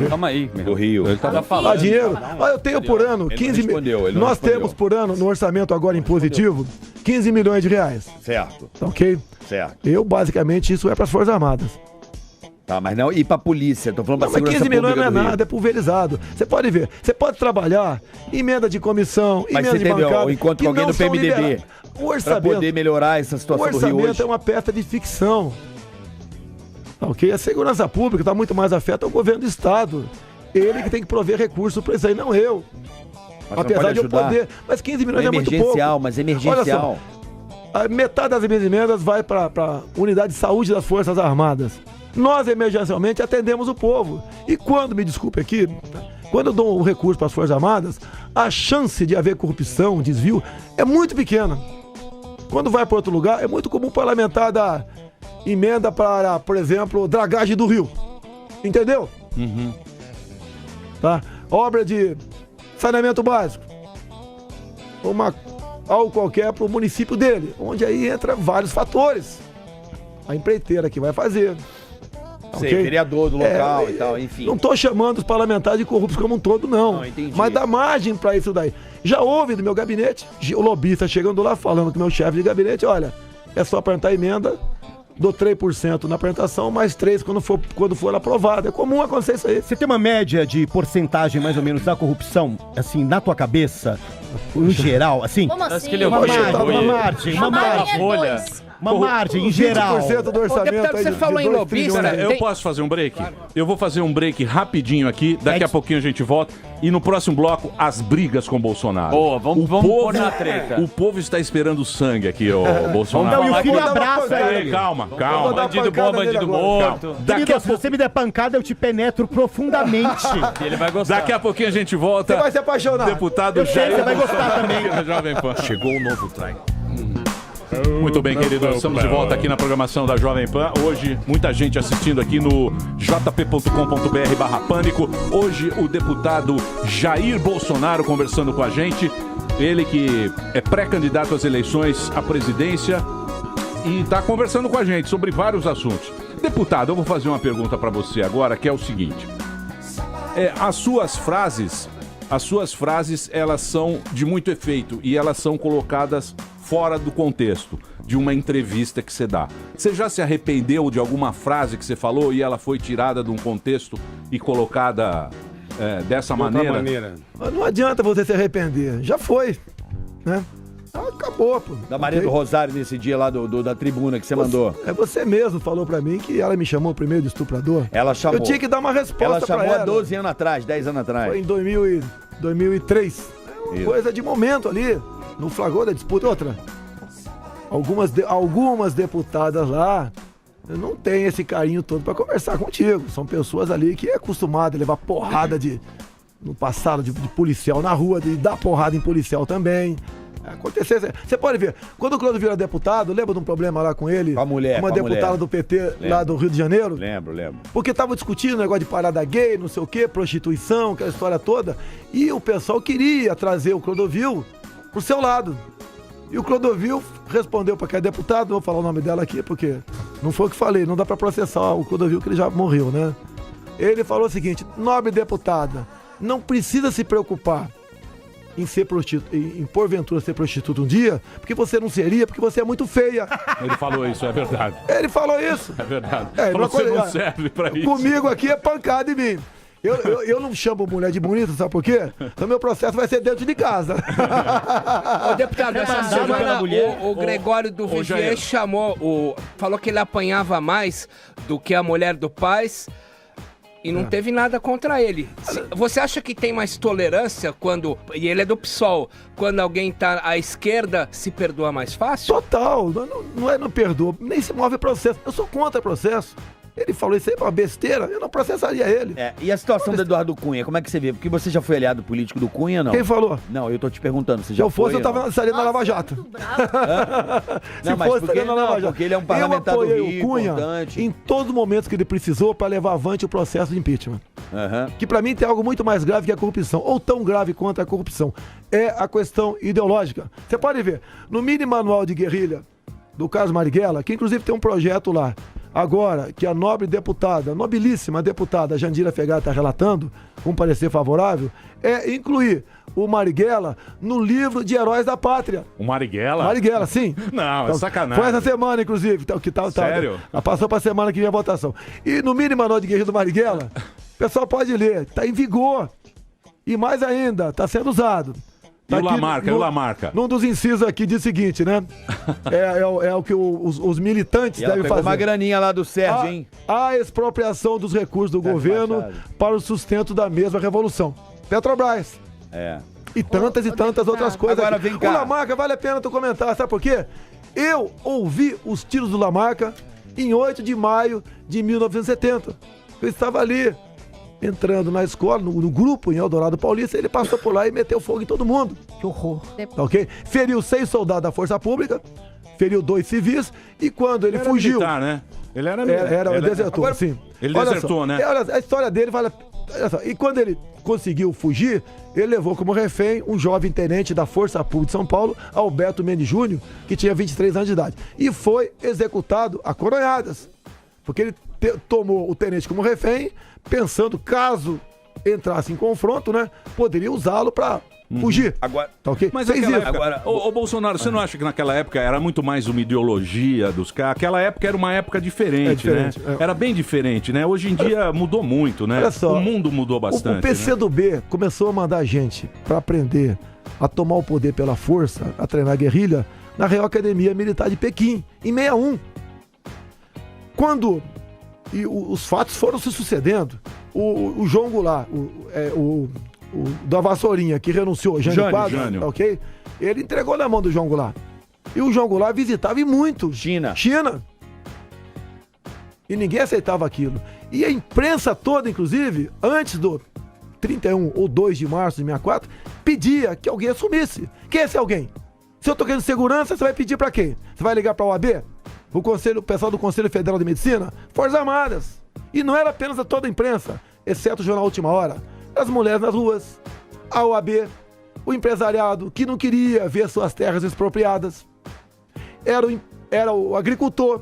Calma aí. Do Rio. Ele estava falando. Dinheiro. Eu tenho por ano 15 milhões. Nós temos por ano, no orçamento agora em positivo, 15 milhões de reais. Certo. Ok? Certo. Basicamente, isso é para as Forças Armadas. Tá, mas não, e pra polícia? Tô falando pra segurança pública. Mas 15 milhões não é do nada, é pulverizado. Você pode ver, você pode trabalhar emenda de comissão, mas emenda de bancada. Mas você encontro com alguém do PMDB o orçamento, pra poder melhorar essa situação do Rio hoje? O orçamento é uma peça de ficção. Ok? A segurança pública está muito mais afeta ao governo do Estado. Ele que tem que prover recursos para isso aí, não eu. Mas apesar de eu poder. Mas 15 milhões é muito pouco. Emergencial, mas emergencial. Olha só, metade das emendas vai para a unidade de saúde das Forças Armadas. Nós, emergencialmente, atendemos o povo. E quando, me desculpe aqui, quando eu dou um recurso para as Forças Armadas, a chance de haver corrupção, desvio, é muito pequena. Quando vai para outro lugar, é muito comum o parlamentar dar emenda para, por exemplo, dragagem do rio. Entendeu? Tá? Obra de saneamento básico. Algo qualquer para o município dele, onde aí entra vários fatores. A empreiteira que vai fazer. Sei, vereador do local e tal, enfim. Não estou chamando os parlamentares de corruptos como um todo, não. Mas dá margem para isso daí. Já houve do meu gabinete, o lobista chegando lá falando com o meu chefe de gabinete, olha, é só apresentar emenda, dou 3% na apresentação, mais 3% quando for aprovado. É comum acontecer isso aí. Você tem uma média de porcentagem, mais ou menos, da corrupção, assim, na tua cabeça, em geral, assim? Como assim? Uma margem, em geral. 20% do orçamento. Deputado, você falou em lobista. Eu posso fazer um break? Claro. Eu vou fazer um break rapidinho aqui, daqui a pouquinho a gente volta. E no próximo bloco, as brigas com o Bolsonaro. Boa, vamos pôr na treta. O povo está esperando sangue aqui, ô Bolsonaro. Não, e o filho abraça ele. Calma. Bandido bom, bandido morto. Se você me der pancada, eu te penetro profundamente. Ele vai gostar. Daqui a pouquinho a gente volta. Você vai se apaixonar. Deputado Jair você vai gostar também. Jovem Pan. Chegou o novo trem. Muito bem, queridos, estamos de volta aqui na programação da Jovem Pan. Hoje, muita gente assistindo aqui no jp.com.br/pânico. Hoje, o deputado Jair Bolsonaro conversando com a gente. Ele que é pré-candidato às eleições à presidência e está conversando com a gente sobre vários assuntos. Deputado, eu vou fazer uma pergunta para você agora, que é o seguinte. As suas frases, elas são de muito efeito e elas são colocadas fora do contexto de uma entrevista que você dá. Você já se arrependeu de alguma frase que você falou e ela foi tirada de um contexto e colocada dessa maneira? Mas não adianta você se arrepender. Já foi, né? Acabou, pô. Da Maria do Rosário nesse dia lá da tribuna que você mandou. Você mesmo falou pra mim que ela me chamou primeiro de estuprador. Ela chamou. Eu tinha que dar uma resposta pra ela. Ela chamou há 12 anos atrás, 10 anos atrás. Foi em 2003. É uma coisa de momento ali. No flagrante da disputa. Outra, algumas deputadas lá não têm esse carinho todo pra conversar contigo. São pessoas ali que é acostumada a levar porrada no passado de policial na rua, de dar porrada em policial também. Acontecer. Você pode ver, quando o Clodovil era deputado, lembra de um problema lá com ele? Com a mulher, uma deputada do PT lá do Rio de Janeiro? Lembro. Porque tava discutindo o negócio de parada gay, não sei o quê, prostituição, aquela história toda. E o pessoal queria trazer o Clodovil pro seu lado. E o Clodovil respondeu para aquele deputado, não vou falar o nome dela aqui, porque não foi o que falei, não dá para processar o Clodovil, que ele já morreu, né? Ele falou o seguinte: nobre deputada, não precisa se preocupar em ser prostituta, em porventura ser prostituta um dia, porque você não seria, porque você é muito feia. Ele falou isso, é verdade. Ele falou isso. É verdade. Falou que você não serve pra isso. Comigo aqui é pancada em mim. Eu não chamo mulher de bonita, sabe por quê? Então meu processo vai ser dentro de casa. Ô, deputado, essa semana o Gregório do Vivier falou que ele apanhava mais do que a mulher do Paes e não teve nada contra ele. Você acha que tem mais tolerância quando, e ele é do PSOL, quando alguém tá à esquerda, se perdoa mais fácil? Total, não perdoa, nem se move processo. Eu sou contra processo. Ele falou isso aí pra uma besteira, eu não processaria ele. E a situação do Eduardo Cunha, como é que você vê? Porque você já foi aliado político do Cunha, não? Quem falou? Não, eu tô te perguntando, você Se já eu foi? fosse, eu tava saindo na Lava Jato. Não, mas porque ele é um parlamentar do Rio, o Cunha importante. em todos os momentos que ele precisou pra levar avante o processo de impeachment. Que pra mim tem algo muito mais grave que a corrupção, ou tão grave quanto a corrupção. É a questão ideológica. Você pode ver, no mini manual de guerrilha do Carlos Marighella, que inclusive tem um projeto lá, agora, que a nobre deputada, nobilíssima deputada Jandira Fegali está relatando, com parecer favorável, é incluir o Marighella no livro de Heróis da Pátria. O Marighella? Marighella, sim. Não, é sacanagem. Foi essa semana, inclusive. Sério? Passou pra semana que vem a votação. E no mini manual de guerrilha do Marighella, o pessoal pode ler, tá em vigor. E mais ainda, tá sendo usado. E o Lamarca? Num dos incisos aqui diz o seguinte, né? É o que os militantes devem fazer. Uma graninha lá do Sérgio, hein? A expropriação dos recursos do governo para o sustento da mesma revolução. Petrobras. E tantas outras coisas. Agora vem cá. O Lamarca, vale a pena tu comentar, sabe por quê? Eu ouvi os tiros do Lamarca em 8 de maio de 1970. Eu estava ali, entrando na escola, no grupo em Eldorado Paulista, ele passou por lá e meteu fogo em todo mundo. Que horror. Tá ok? Feriu 6 soldados da Força Pública, feriu 2 civis, e quando ele fugiu... militar, né? Ele era Era desertor, Agora, sim. Ele Olha desertou, só, né? Olha, a história dele vale... Olha só, e quando ele conseguiu fugir, ele levou como refém um jovem tenente da Força Pública de São Paulo, Alberto Mendes Júnior, que tinha 23 anos de idade. E foi executado a coronhadas. Porque ele tomou o tenente como refém, pensando, caso entrasse em confronto, né, poderia usá-lo pra fugir. Agora, tá ok? Mas Fez naquela isso. época, ô Bolsonaro, você não acha que naquela época era muito mais uma ideologia dos caras? Aquela época era uma época diferente, né? Era bem diferente, né? Hoje em dia mudou muito, né? Olha só, o mundo mudou bastante. O PCdoB começou a mandar gente pra aprender a tomar o poder pela força, a treinar guerrilha, na Real Academia Militar de Pequim, em 61. Quando os fatos foram se sucedendo, o João Goulart, o da Vassourinha, que renunciou, Jânio Quadros, ok? Ele entregou na mão do João Goulart. E o João Goulart visitava e muito China. E ninguém aceitava aquilo. E a imprensa toda, inclusive, antes do 31 ou 2 de março de 64, pedia que alguém assumisse. Quem é esse alguém? Se eu tô querendo segurança, você vai pedir pra quem? Você vai ligar pra OAB? O pessoal do Conselho Federal de Medicina? Forças Armadas. E não era apenas a toda a imprensa, exceto o jornal Última Hora. As mulheres nas ruas, a OAB, o empresariado que não queria ver suas terras expropriadas, era o agricultor,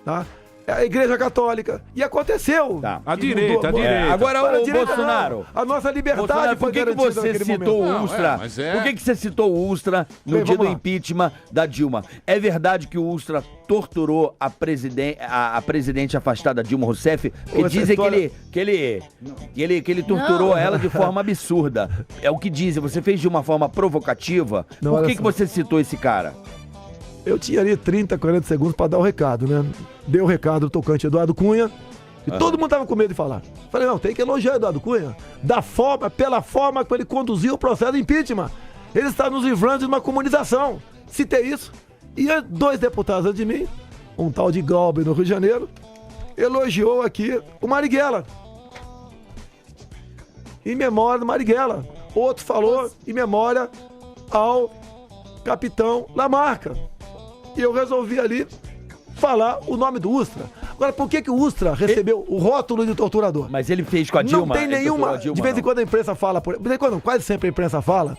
tá? A Igreja Católica. E aconteceu. Tá. A direita. Agora, o Bolsonaro. A nossa liberdade Bolsonaro, foi por que você citou o Ustra? Por que você citou o Ustra no dia do impeachment da Dilma? É verdade que o Ustra torturou a presidente afastada Dilma Rousseff? Porque dizem que ele torturou ela de forma absurda. É o que dizem. Você fez de uma forma provocativa. Por que você citou esse cara? Eu tinha ali 30, 40 segundos pra dar o recado, né? Dei o recado do tocante Eduardo Cunha, e todo mundo tava com medo de falar. Falei, não, tem que elogiar Eduardo Cunha, pela forma que ele conduziu o processo de impeachment. Ele está nos livrando de uma comunização. Citei isso. E 2 deputados antes de mim, um tal de Galber no Rio de Janeiro, elogiou aqui o Marighella. Em memória do Marighella. Outro falou em memória ao capitão Lamarca. E eu resolvi ali falar o nome do Ustra. Agora, por que o Ustra recebeu o rótulo de torturador? Mas ele fez com a Dilma. Não tem nenhuma... De vez em quando a imprensa fala... De vez em quando, quase sempre a imprensa fala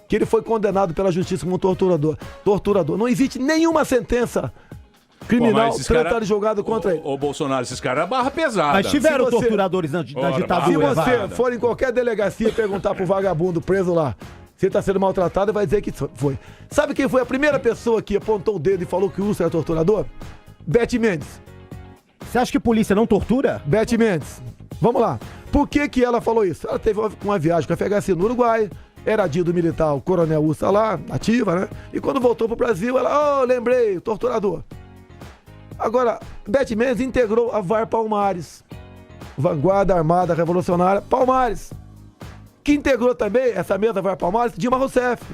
que ele foi condenado pela justiça como torturador. Não existe nenhuma sentença criminal tratada e julgada contra ele. Ô, Bolsonaro, esses caras é barra pesada. Mas tiveram torturadores na ditadura. Se você for em qualquer delegacia e perguntar pro vagabundo preso lá se ele tá sendo maltratado, vai dizer que foi. Sabe quem foi a primeira pessoa que apontou o dedo e falou que o Ustra era torturador? Beth Mendes. Você acha que a polícia não tortura? Beth Mendes. Vamos lá. Por que ela falou isso? Ela teve uma viagem com a FHC no Uruguai, era dia do militar, o coronel Ustra lá, ativa, né? E quando voltou pro Brasil, ela, lembrei, torturador. Agora, Beth Mendes integrou a VAR Palmares, Vanguarda Armada Revolucionária Palmares. Que integrou também essa mesa VAR Palmares, Dilma Rousseff,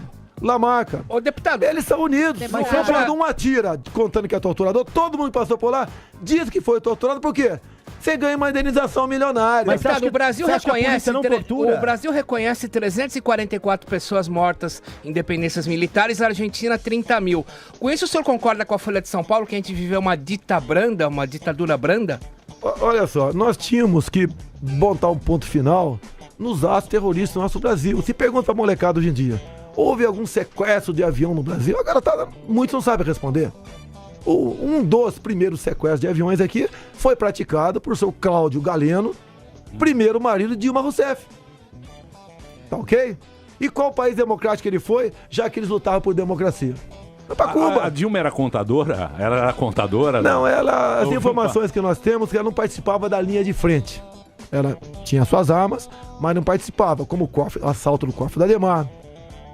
Lamarca. Ô, deputado. Eles são unidos. Mas quando um atira contando que é torturador, todo mundo que passou por lá diz que foi torturado, por quê? Você ganha uma indenização milionária. Mas deputado, o Brasil reconhece, não tortura? O Brasil reconhece 344 pessoas mortas em dependências militares, a Argentina 30 mil. Com isso, o senhor concorda com a Folha de São Paulo que a gente viveu uma ditadura branda? Olha só, nós tínhamos que botar um ponto final nos atos terroristas do nosso Brasil. Se pergunta pra molecada hoje em dia, houve algum sequestro de avião no Brasil? Agora muitos não sabem responder. Um dos primeiros sequestros de aviões aqui foi praticado por seu Cláudio Galeno, primeiro marido de Dilma Rousseff. Tá ok? E qual país democrático ele foi, já que eles lutavam por democracia? Foi pra Cuba. A Dilma era contadora? Ela era contadora? Não, as informações que nós temos que ela não participava da linha de frente. Ela tinha suas armas, mas não participava, como o assalto do cofre da Ademar,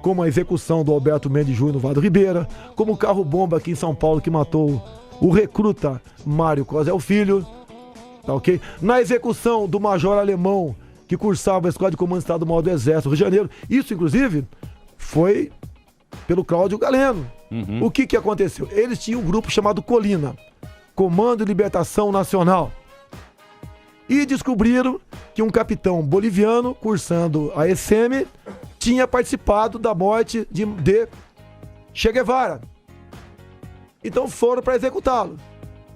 como a execução do Alberto Mendes Júnior no Vado Ribeira, como o carro-bomba aqui em São Paulo que matou o recruta Mário Cosel Filho, tá ok? Na execução do major alemão que cursava a Escola de Comando de Estado-Maior do Exército, Rio de Janeiro. Isso, inclusive, foi pelo Cláudio Galeno. O que aconteceu? Eles tinham um grupo chamado Colina, Comando de Libertação Nacional. E descobriram que um capitão boliviano, cursando a ESM, tinha participado da morte de Che Guevara. Então foram para executá-lo.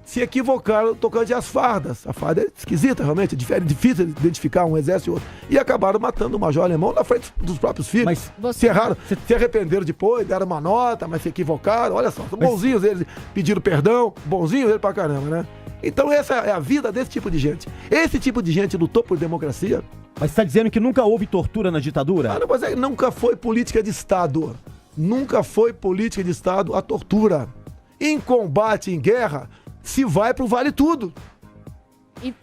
Se equivocaram tocante às fardas. A farda é esquisita, realmente, é difícil identificar um exército e outro. E acabaram matando o major alemão na frente dos próprios filhos. Mas se erraram, se arrependeram depois, deram uma nota, mas se equivocaram. Olha só, são bonzinhos eles, pediram perdão, bonzinhos eles pra caramba, né? Então essa é a vida desse tipo de gente. Esse tipo de gente lutou por democracia. Mas você tá dizendo que nunca houve tortura na ditadura? Ah, não, mas nunca foi política de Estado. Nunca foi política de Estado a tortura. Em combate, em guerra, se vai pro vale tudo.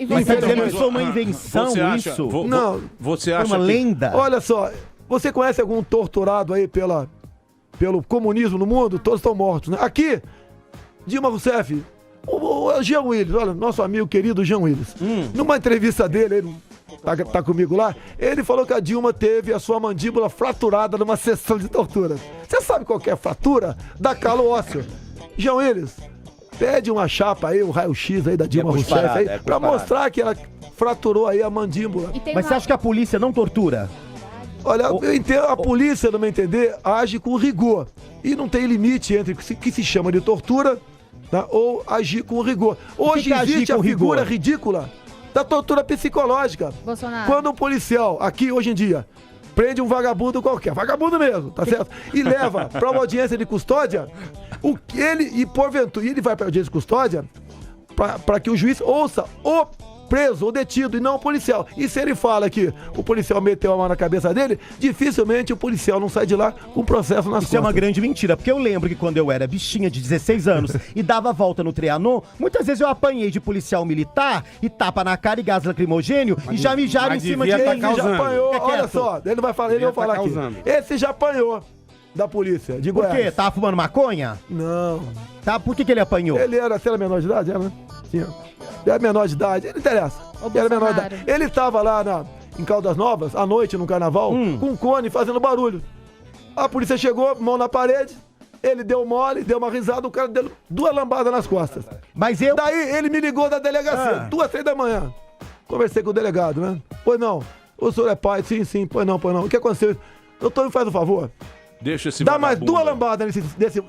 Mas tá dizendo que isso é uma invenção, isso? Não. Você acha uma lenda? Olha só, você conhece algum torturado aí pelo comunismo no mundo? Todos estão mortos, né? Aqui, Dilma Rousseff, o Jean Willis, olha, nosso amigo querido Jean Willis. Numa entrevista dele, ele tá comigo lá, ele falou que a Dilma teve a sua mandíbula fraturada numa sessão de tortura. Você sabe qual que é a fratura? Da calo ósseo. Jean Willis, pede uma chapa aí, um raio-x aí da Dilma Rousseff aí, pra mostrar que ela fraturou aí a mandíbula. Mas você acha que a polícia não tortura? Olha, eu entendo, a polícia, no meu entender, age com rigor. E não tem limite entre o que se chama de tortura, tá, ou agir com rigor. Hoje existe a figura ridícula da tortura psicológica. Bolsonaro. Quando um policial, aqui hoje em dia, prende um vagabundo qualquer, vagabundo mesmo, tá certo? E leva pra uma audiência de custódia, ele vai pra audiência de custódia pra que o juiz ouça o preso ou detido e não o policial. E se ele fala que o policial meteu a mão na cabeça dele, dificilmente o policial não sai de lá com um processo nas costas. Isso é uma grande mentira, porque eu lembro que quando eu era bichinha de 16 anos e dava a volta no Trianon, muitas vezes eu apanhei de policial militar e tapa na cara e gás lacrimogênio e já mijaram em cima de mim. Já apanhou, olha só, ele vai falar, ele vai falar aqui. Esse já apanhou da polícia de Goiás. Por quê? Tava fumando maconha? Não. Tá, por que ele apanhou? Ele era menor de idade, era, né? Tinha. Ele era menor de idade, ele interessa. Ele era menor de idade. Ele tava lá em Caldas Novas, à noite, no carnaval, com um cone fazendo barulho. A polícia chegou, mão na parede, ele deu mole, deu uma risada, o cara deu 2 lambadas nas costas. Mas eu... Daí ele me ligou da delegacia, 2, 3 da manhã. Conversei com o delegado, né? Pois não, o senhor é pai? Sim, pois não. O que aconteceu? Doutor, me faz um favor. Deixa esse dá mais 2 lambadas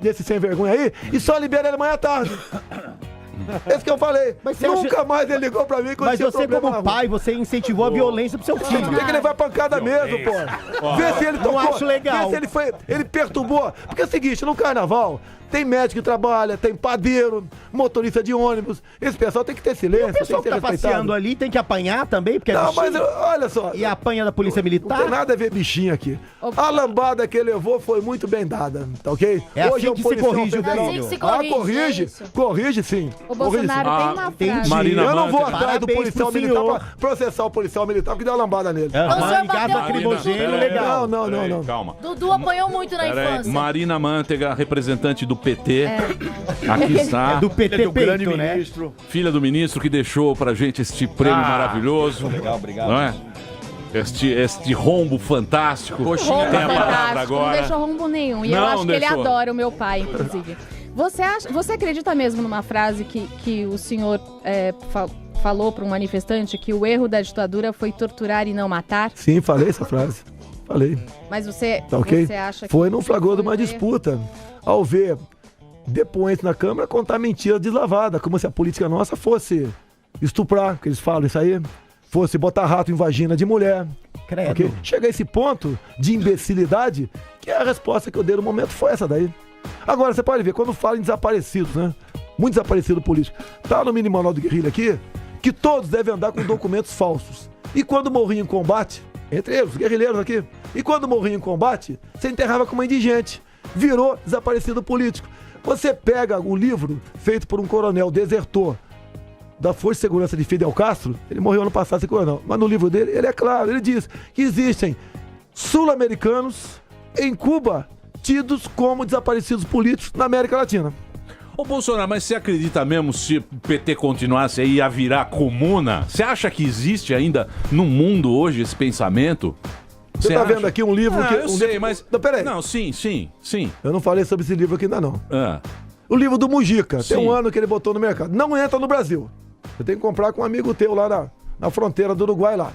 desse sem vergonha aí e só libera ele amanhã à tarde. Esse que eu falei. Mas nunca mais ele ligou pra mim quando Mas tinha você, como pai, você incentivou a violência pro seu filho. Tem que levar pancada mesmo, pô. Vê se ele tocou. Não acho legal. Vê se ele perturbou. Porque é o seguinte, no carnaval, tem médico que trabalha, tem padeiro, motorista de ônibus. Esse pessoal tem que ter silêncio. E o pessoal que tá passeando ali tem que apanhar também, porque é não, bichinho. mas olha só. E apanha da polícia militar? Não tem nada a ver bichinho aqui. A lambada que ele levou foi muito bem dada, tá ok? É hoje assim que se corrige o filho. Corrige sim. O Bolsonaro tem uma frase. Marina eu não vou Mantega. atrás do policial militar pra processar o policial militar que deu uma lambada nele. Legal. Não. Calma. Dudu apanhou muito na infância. Marina Mantega, representante do PT. Aqui está. É do PT, do grande peito, ministro. Filha do ministro que deixou pra gente este prêmio maravilhoso. Legal, obrigado. Não é? Este rombo fantástico. Coxinha tem a palavra agora. Não deixou rombo nenhum. E eu acho que ele adora o meu pai, inclusive. Você acredita mesmo numa frase que o senhor falou para um manifestante, que o erro da ditadura foi torturar e não matar? Sim, falei essa frase. Falei. Mas você, tá okay? Você acha que... Foi num flagrante de uma disputa. Ao ver depoentes na Câmara contar mentira deslavada, como se a política nossa fosse estuprar, que eles falam isso aí, fosse botar rato em vagina de mulher. Credo. Okay? Chega a esse ponto de imbecilidade, que a resposta que eu dei no momento foi essa daí. Agora, você pode ver, quando fala em desaparecidos, né? Muito desaparecido político. Tá no mini manual do guerrilha aqui, que todos devem andar com documentos falsos. E quando morriam em combate, entre eles, os guerrilheiros aqui, e quando morriam em combate, você enterrava como indigente. Virou desaparecido político. Você pega o livro feito por um coronel desertor da Força de Segurança de Fidel Castro, ele morreu ano passado, esse coronel, mas no livro dele, ele é claro, ele diz que existem sul-americanos em Cuba tidos como desaparecidos políticos na América Latina. Ô Bolsonaro, mas você acredita mesmo se o PT continuasse aí a virar comuna? Você acha que existe ainda no mundo hoje esse pensamento? Você tá vendo aqui um livro que... Eu sei, mas... Não, peraí. Não, sim. Eu não falei sobre esse livro aqui ainda não. Ah. O livro do Mujica, Sim. tem um ano que ele botou no mercado. Não entra no Brasil. Você tem que comprar com um amigo teu lá na fronteira do Uruguai lá.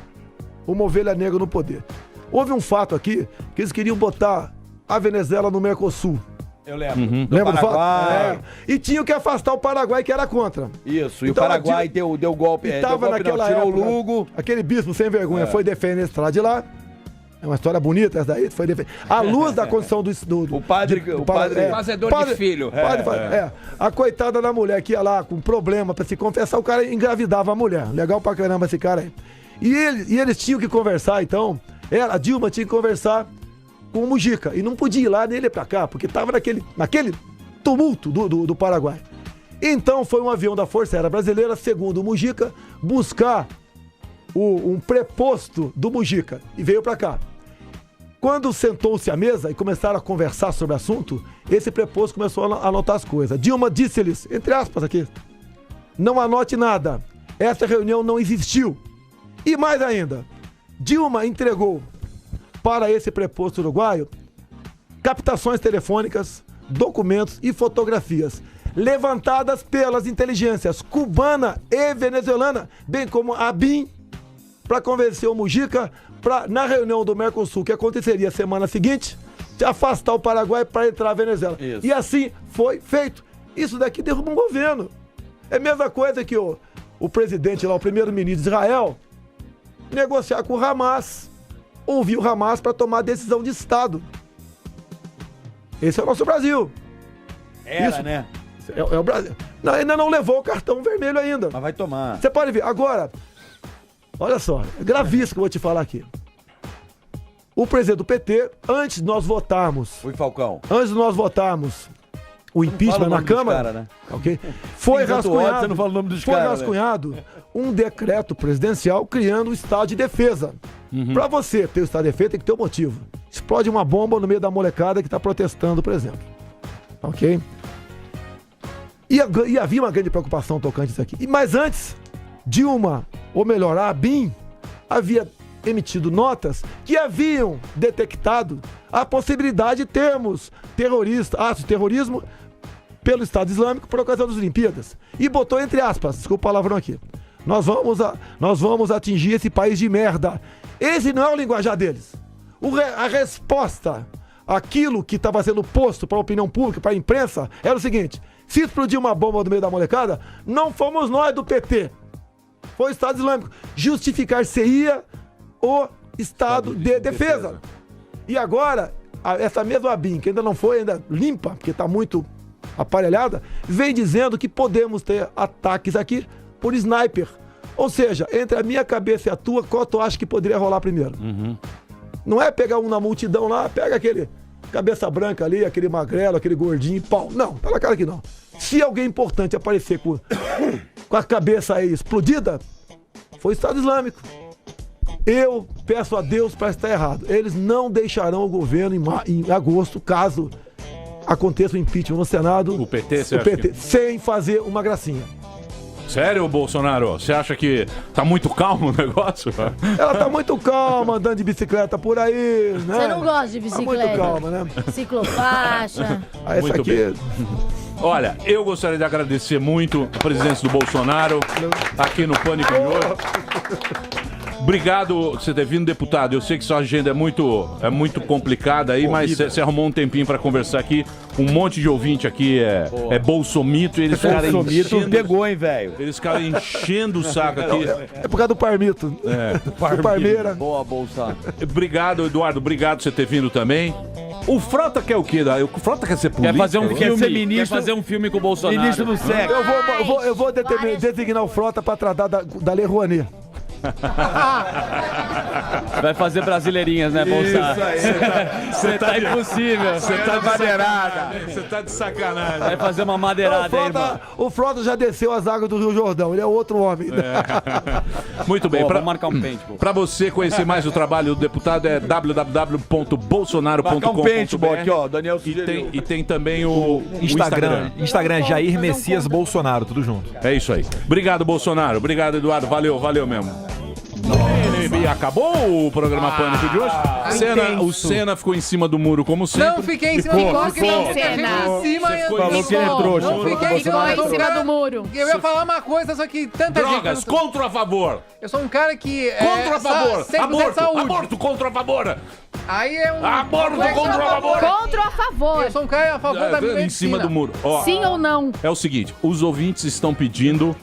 uma ovelha negra no poder. Houve um fato aqui que eles queriam botar a Venezuela no Mercosul. Eu lembro. Lembra do fato? Paraguai. E tinham que afastar o Paraguai, que era contra. Isso, e Então, o Paraguai deu golpe. E tava naquela tirou época, o Lugo. aquele bispo sem vergonha foi defender esse lado de lá. É uma história bonita essa daí, foi defender. À luz da condição do O padre. Fazedor de filho. A coitada da mulher que ia lá com problema pra se confessar, o cara engravidava a mulher. Legal pra caramba esse cara aí. E eles tinham que conversar, então. A Dilma tinha que conversar com o Mujica. E não podia ir lá nem ele pra cá, porque tava naquele tumulto do Paraguai. Então foi um avião da Força Aérea Brasileira, segundo o Mujica, buscar um preposto do Mujica. E veio pra cá. Quando sentou-se à mesa e começaram a conversar sobre o assunto, esse preposto começou a anotar as coisas. Dilma disse-lhes, entre aspas aqui, não anote nada, essa reunião não existiu. E mais ainda, Dilma entregou para esse preposto uruguaio captações telefônicas, documentos e fotografias levantadas pelas inteligências cubana e venezuelana, bem como a BIM, para convencer o Mujica na reunião do Mercosul, que aconteceria semana seguinte, de afastar o Paraguai para entrar a Venezuela. Isso. E assim foi feito. Isso daqui derruba um governo. É a mesma coisa que o presidente lá, o primeiro-ministro de Israel, negociar com o Hamas, ouvir o Hamas para tomar decisão de Estado. Esse é o nosso Brasil. Era, né? É o Brasil. Não, ainda não levou o cartão vermelho ainda. Mas vai tomar. Você pode ver. Agora, olha só, é gravíssimo que eu vou te falar aqui. O presidente do PT, antes de nós votarmos... Oi, Falcão. Antes de nós votarmos o impeachment na Câmara... Cara, né? Ok? Foi rascunhado... Você não fala o nome dos foi caras, rascunhado um decreto presidencial criando o estado de defesa. Pra você ter o estado de defesa, tem que ter um motivo. Explode uma bomba no meio da molecada que tá protestando, por exemplo. Ok? E havia uma grande preocupação tocante isso aqui. Mas antes, Dilma, ou melhor, a ABIN, havia emitido notas que haviam detectado a possibilidade de termos atos de terrorismo pelo Estado Islâmico por ocasião das Olimpíadas. E botou entre aspas, desculpa o palavrão aqui, nós vamos atingir esse país de merda. Esse não é o linguajar deles. A resposta àquilo que estava sendo posto para a opinião pública, para a imprensa, era o seguinte: se explodir uma bomba no meio da molecada, não fomos nós do PT. Foi o Estado Islâmico. Justificar-se-ia o Estado de Defesa. E agora, essa mesma ABIN, que ainda não foi ainda limpa, porque está muito aparelhada, vem dizendo que podemos ter ataques aqui por sniper. Ou seja, entre a minha cabeça e a tua, qual tu acha que poderia rolar primeiro? Não é pegar um na multidão lá, pega aquele cabeça branca ali, aquele magrelo, aquele gordinho, pau. Não, pela cara que não. Se alguém importante aparecer com a cabeça aí explodida, foi o Estado Islâmico. Eu peço a Deus para estar errado. Eles não deixarão o governo em agosto, caso aconteça o impeachment no Senado. O PT, sem fazer uma gracinha. Sério, Bolsonaro? Você acha que tá muito calmo o negócio? Ela tá muito calma andando de bicicleta por aí, né? Você não gosta de bicicleta? Tá muito calma, né? Ciclofaixa. Essa Muito aqui... bem. Olha, eu gostaria de agradecer muito a presença do Bolsonaro aqui no Pânico de hoje. Obrigado por você ter vindo, deputado. Eu sei que sua agenda é muito complicada aí, mas você arrumou um tempinho pra conversar aqui. Um monte de ouvinte aqui é bolsomito. E eles ficaram enchendo... Pegou, hein, velho? Eles ficaram enchendo o saco aqui. É por causa do Parmito. Do Parmeira. Boa, Bolsa. Obrigado, Eduardo. Obrigado por você ter vindo também. O Frota quer o quê? O Frota quer ser político? Quer fazer um filme, ser ministro, quer fazer um filme com o Bolsonaro. Ministro do sexo. Eu vou designar o Frota pra tratar da Lei Rouanet. Vai fazer brasileirinhas, né, Bolsonaro? Isso aí. Você tá impossível. Você tá de madeirada. Você tá de sacanagem. Vai fazer uma madeirada aí, irmão. O Frota já desceu as águas do Rio Jordão. Ele é outro homem. Muito bem. Vamos marcar um pente, pô. Pra você conhecer mais o trabalho do deputado é www.bolsonaro.com.br. Aqui, ó, Daniel sugeriu. E tem também o Instagram. Instagram é Jair Messias Bolsonaro, tudo junto. É isso aí. Obrigado, Bolsonaro. Obrigado, Eduardo. Valeu mesmo. E acabou o programa Pânico de hoje? O Senna ficou em cima do muro, como sempre. Não fiquei em cima do muro. Em cima e falou que ele é trouxa. Não fiquei em cima do muro. Eu ia falar uma coisa, só que tanta gente... Drogas, contra ou a favor? Eu sou um cara que... Contra ou a favor? 100% saúde. Aborto contra ou a favor? Aí é um... Aborto contra ou a favor? Contra ou a favor? Eu sou um cara a favor da medicina. Em cima do muro. Ó, sim ou não? É o seguinte, os ouvintes estão pedindo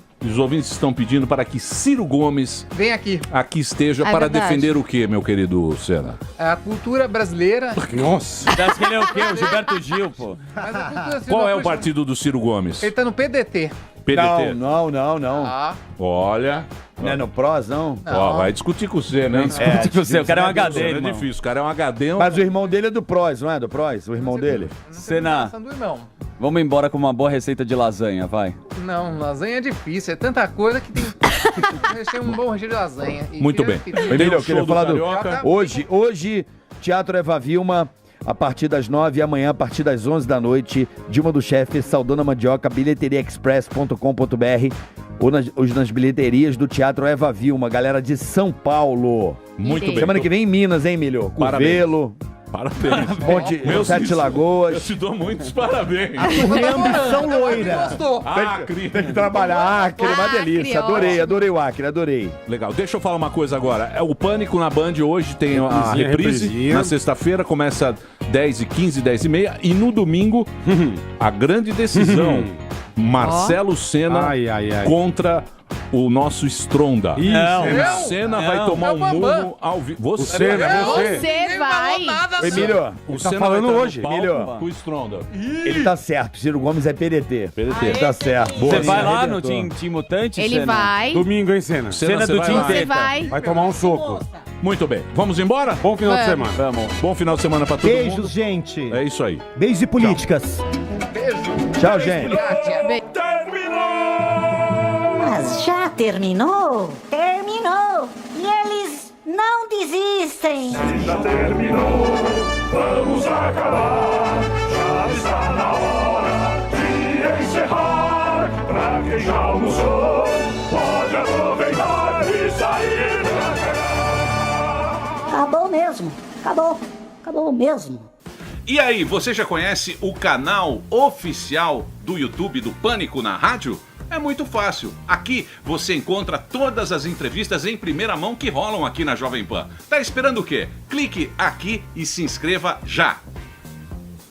para que Ciro Gomes vem aqui esteja para verdade. defender o quê, meu querido Senna? A cultura brasileira. Nossa. Parece que ele é o quê? O Gilberto Gil, pô. Mas a cultura Qual é o partido do Ciro Gomes? Ele tá no PDT. PDT? Não. Olha. Não é no PROS, não? Ó, vai discutir com você, né? Discute com você, o cara é um HD, É irmão. difícil, o cara é um HD. Mas o irmão dele é do PROS, não é? Do PROS? O irmão dele? Senna, Do irmão. vamos embora com uma boa receita de lasanha, vai. Não, lasanha é difícil. É tanta coisa que tem... Deixei um bom recheio de lasanha. E Muito bem. Emílio, eu queria falar do... Carioca. Hoje, Teatro Eva Vilma, a partir das 9 e amanhã, a partir das 11 da noite, Dilma do Chefe, Saudona Mandioca, bilheteriaexpress.com.br ou nas bilheterias do Teatro Eva Vilma, galera de São Paulo. Muito bem. Semana que vem em Minas, hein, Emílio? Curvelo. Parabéns. Monte, Sete Lagoas. Eu te dou muitos parabéns. Ambição loira. Tem que trabalhar. Acre, uma delícia. Adorei o Acre, adorei. Legal, deixa eu falar uma coisa agora. O Pânico na Band hoje tem a reprise. Na sexta-feira começa 10h15, 10h30. E no domingo, a grande decisão. Marcelo Senna contra o nosso Stronda. Não. O Senna vai tomar um murro ao vivo. Você vai. Emílio, o tá Senna falando vai estar hoje, no palco Emílio. com o Stronda. Ele tá certo. Ciro Gomes é PDT. PDT. Tá certo. Você vai lá no Team Mutante, Ele Senna? vai. Domingo, hein, Senna? Cena do Team Você Teta. vai. Tomar um soco. Muito bem. Vamos embora? Bom final de semana. Vamos. Bom final de semana pra todo mundo. Beijos, gente. É isso aí. Beijos e políticas. Tchau, gente. Mas já terminou? Terminou! E eles não desistem! Já terminou, vamos acabar. Já está na hora de encerrar. Pra quem já almoçou, pode aproveitar e sair pra cá. Acabou mesmo! Acabou! Acabou mesmo! E aí, você já conhece o canal oficial do YouTube do Pânico na Rádio? É muito fácil. Aqui você encontra todas as entrevistas em primeira mão que rolam aqui na Jovem Pan. Tá esperando o quê? Clique aqui e se inscreva já.